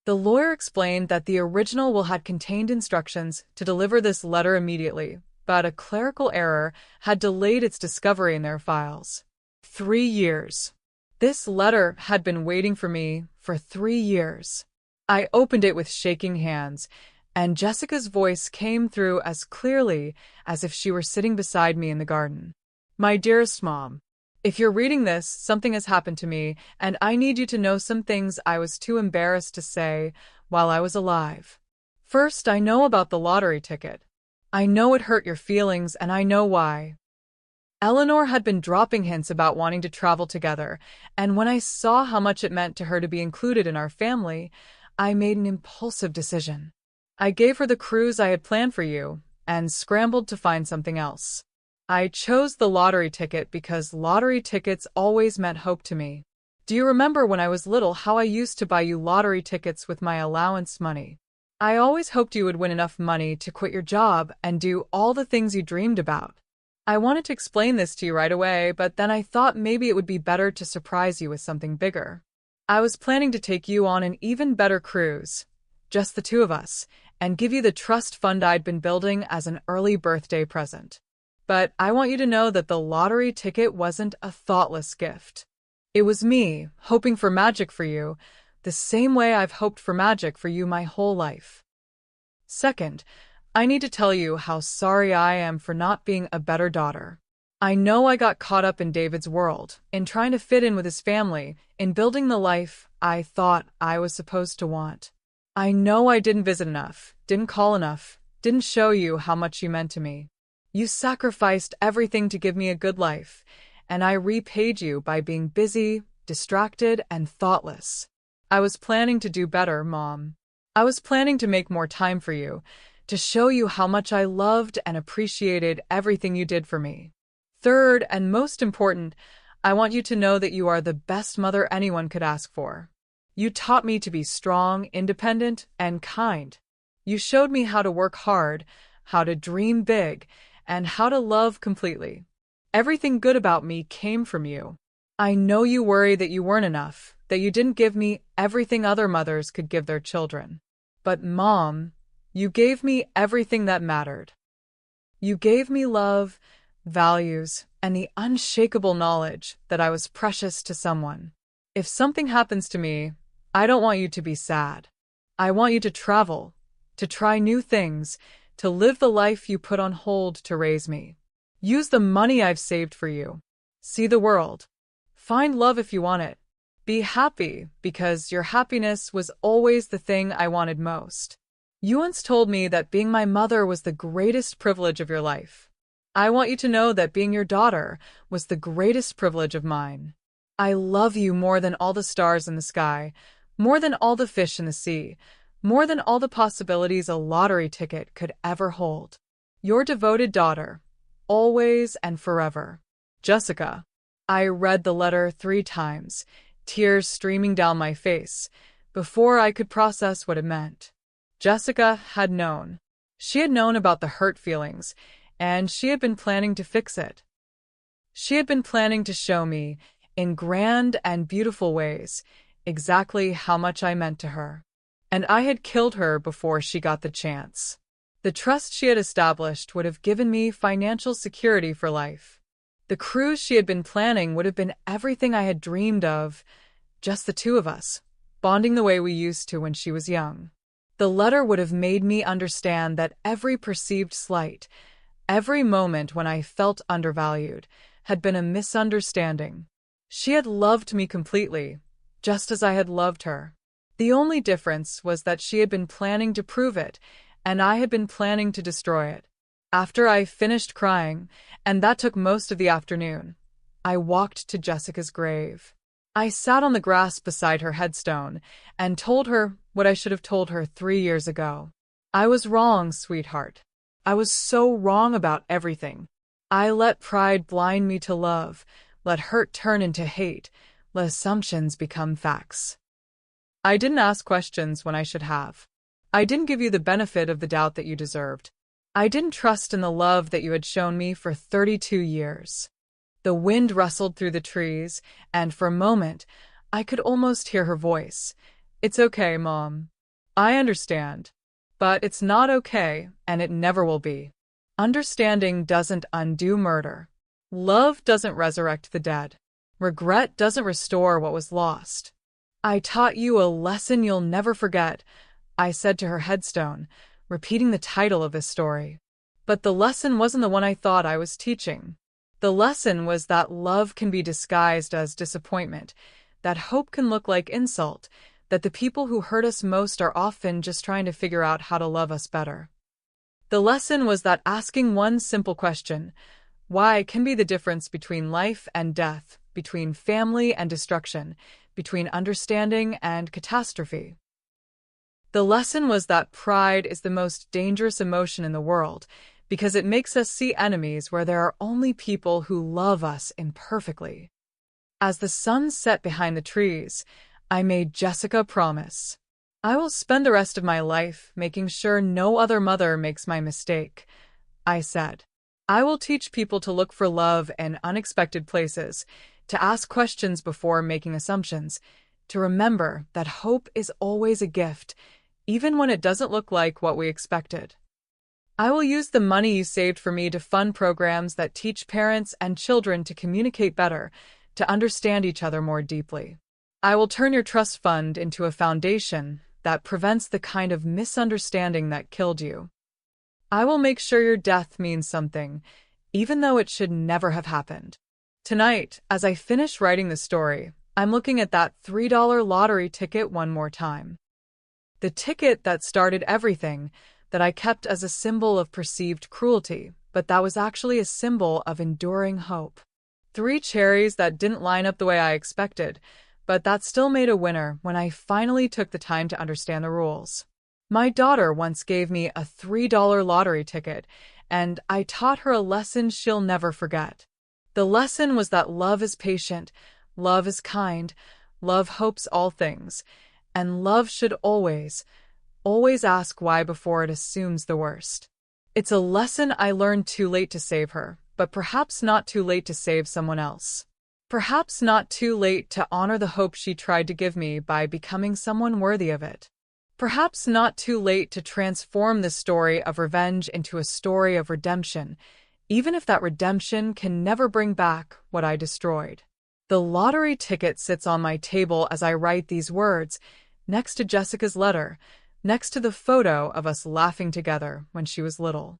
The lawyer explained that the original will had contained instructions to deliver this letter immediately, but a clerical error had delayed its discovery in their files. 3 years. This letter had been waiting for me for 3 years. I opened it with shaking hands, and Jessica's voice came through as clearly as if she were sitting beside me in the garden. My dearest Mom, if you're reading this, something has happened to me, and I need you to know some things I was too embarrassed to say while I was alive. First, I know about the lottery ticket. I know it hurt your feelings, and I know why. Eleanor had been dropping hints about wanting to travel together, and when I saw how much it meant to her to be included in our family, I made an impulsive decision. I gave her the cruise I had planned for you, and scrambled to find something else. I chose the lottery ticket because lottery tickets always meant hope to me. Do you remember when I was little how I used to buy you lottery tickets with my allowance money? I always hoped you would win enough money to quit your job and do all the things you dreamed about. I wanted to explain this to you right away, but then I thought maybe it would be better to surprise you with something bigger. I was planning to take you on an even better cruise, just the two of us, and give you the trust fund I'd been building as an early birthday present. But I want you to know that the lottery ticket wasn't a thoughtless gift. It was me, hoping for magic for you, the same way I've hoped for magic for you my whole life. Second, I need to tell you how sorry I am for not being a better daughter. I know I got caught up in David's world, in trying to fit in with his family, in building the life I thought I was supposed to want. I know I didn't visit enough, didn't call enough, didn't show you how much you meant to me. You sacrificed everything to give me a good life, and I repaid you by being busy, distracted, and thoughtless. I was planning to do better, Mom. I was planning to make more time for you, to show you how much I loved and appreciated everything you did for me. Third, and most important, I want you to know that you are the best mother anyone could ask for. You taught me to be strong, independent, and kind. You showed me how to work hard, how to dream big, and how to love completely. Everything good about me came from you. I know you worry that you weren't enough, that you didn't give me everything other mothers could give their children. But Mom, you gave me everything that mattered. You gave me love, values, and the unshakable knowledge that I was precious to someone. If something happens to me, I don't want you to be sad. I want you to travel, to try new things, to live the life you put on hold to raise me. Use the money I've saved for you. See the world. Find love if you want it. Be happy, because your happiness was always the thing I wanted most. You once told me that being my mother was the greatest privilege of your life. I want you to know that being your daughter was the greatest privilege of mine. I love you more than all the stars in the sky, More than all the fish in the sea, more than all the possibilities a lottery ticket could ever hold. Your devoted daughter, always and forever. Jessica. I read the letter 3 times, tears streaming down my face, before I could process what it meant. Jessica had known. She had known about the hurt feelings, and she had been planning to fix it. She had been planning to show me, in grand and beautiful ways, exactly how much I meant to her. And I had killed her before she got the chance. The trust she had established would have given me financial security for life. The cruise she had been planning would have been everything I had dreamed of, just the two of us, bonding the way we used to when she was young. The letter would have made me understand that every perceived slight, every moment when I felt undervalued, had been a misunderstanding. She had loved me completely, just as I had loved her. The only difference was that she had been planning to prove it, and I had been planning to destroy it. After I finished crying, and that took most of the afternoon, I walked to Jessica's grave. I sat on the grass beside her headstone and told her what I should have told her 3 years ago. I was wrong, sweetheart. I was so wrong about everything. I let pride blind me to love, let hurt turn into hate, let assumptions become facts. I didn't ask questions when I should have. I didn't give you the benefit of the doubt that you deserved. I didn't trust in the love that you had shown me for 32 years. The wind rustled through the trees, and for a moment, I could almost hear her voice. It's okay, Mom. I understand. But it's not okay, and it never will be. Understanding doesn't undo murder. Love doesn't resurrect the dead. Regret doesn't restore what was lost. I taught you a lesson you'll never forget, I said to her headstone, repeating the title of this story. But the lesson wasn't the one I thought I was teaching. The lesson was that love can be disguised as disappointment, that hope can look like insult, that the people who hurt us most are often just trying to figure out how to love us better. The lesson was that asking one simple question, why, can be the difference between life and death, between family and destruction, between understanding and catastrophe. The lesson was that pride is the most dangerous emotion in the world because it makes us see enemies where there are only people who love us imperfectly. As the sun set behind the trees, I made Jessica promise. I will spend the rest of my life making sure no other mother makes my mistake, I said. I will teach people to look for love in unexpected places, to ask questions before making assumptions, to remember that hope is always a gift, even when it doesn't look like what we expected. I will use the money you saved for me to fund programs that teach parents and children to communicate better, to understand each other more deeply. I will turn your trust fund into a foundation that prevents the kind of misunderstanding that killed you. I will make sure your death means something, even though it should never have happened. Tonight, as I finish writing the story, I'm looking at that $3 lottery ticket one more time. The ticket that started everything, that I kept as a symbol of perceived cruelty, but that was actually a symbol of enduring hope. 3 cherries that didn't line up the way I expected, but that still made a winner when I finally took the time to understand the rules. My daughter once gave me a $3 lottery ticket, and I taught her a lesson she'll never forget. The lesson was that love is patient, love is kind, love hopes all things, and love should always ask why before it assumes the worst. It's a lesson I learned too late to save her, but perhaps not too late to save someone else. Perhaps not too late to honor the hope she tried to give me by becoming someone worthy of it. Perhaps not too late to transform the story of revenge into a story of redemption, even if that redemption can never bring back what I destroyed. The lottery ticket sits on my table as I write these words, next to Jessica's letter, next to the photo of us laughing together when she was little.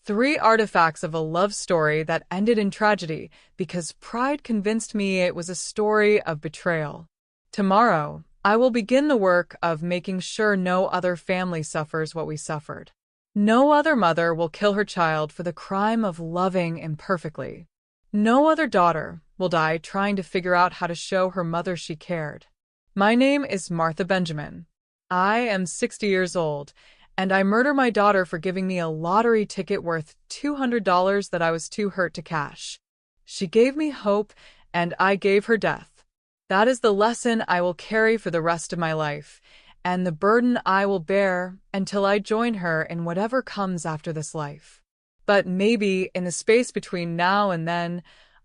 3 artifacts of a love story that ended in tragedy because pride convinced me it was a story of betrayal. Tomorrow, I will begin the work of making sure no other family suffers what we suffered. No other mother will kill her child for the crime of loving imperfectly. No other daughter will die trying to figure out how to show her mother she cared. My name is Martha Benjamin. I am 60 years old, and I murder my daughter for giving me a lottery ticket worth $200 that I was too hurt to cash. She gave me hope, and I gave her death. That is the lesson I will carry for the rest of my life, and the burden I will bear until I join her in whatever comes after this life. But maybe in the space between now and then,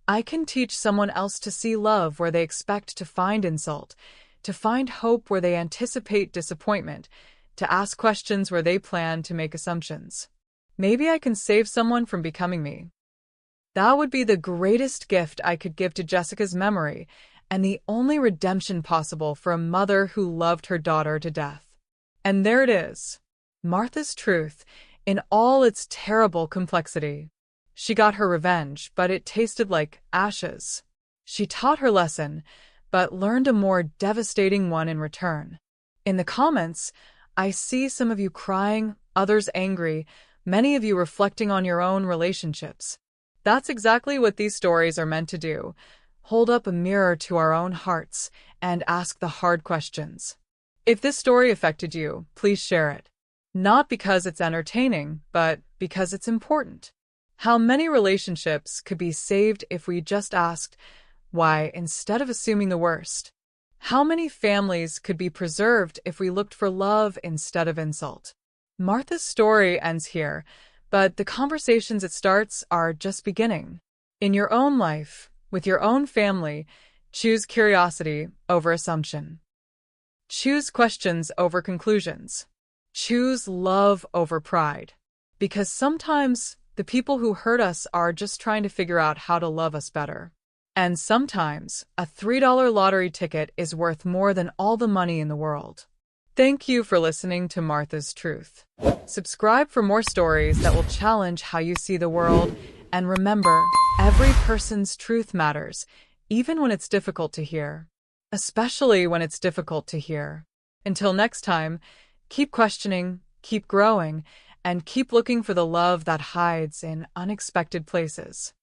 I can teach someone else to see love where they expect to find insult, to find hope where they anticipate disappointment, to ask questions where they plan to make assumptions. Maybe I can save someone from becoming me. That would be the greatest gift I could give to Jessica's memory, and the only redemption possible for a mother who loved her daughter to death. And there it is, Martha's truth, in all its terrible complexity. She got her revenge, but it tasted like ashes. She taught her lesson, but learned a more devastating one in return. In the comments, I see some of you crying, others angry, many of you reflecting on your own relationships. That's exactly what these stories are meant to do. Hold up a mirror to our own hearts and ask the hard questions. If this story affected you, please share it. Not because it's entertaining, but because it's important. How many relationships could be saved if we just asked why instead of assuming the worst? How many families could be preserved if we looked for love instead of insult? Martha's story ends here, but the conversations it starts are just beginning. In your own life, with your own family, choose curiosity over assumption. Choose questions over conclusions. Choose love over pride. Because sometimes the people who hurt us are just trying to figure out how to love us better. And sometimes a $3 lottery ticket is worth more than all the money in the world. Thank you for listening to Martha's Truth. Subscribe for more stories that will challenge how you see the world. And remember, every person's truth matters, even when it's difficult to hear. Especially when it's difficult to hear. Until next time, keep questioning, keep growing, and keep looking for the love that hides in unexpected places.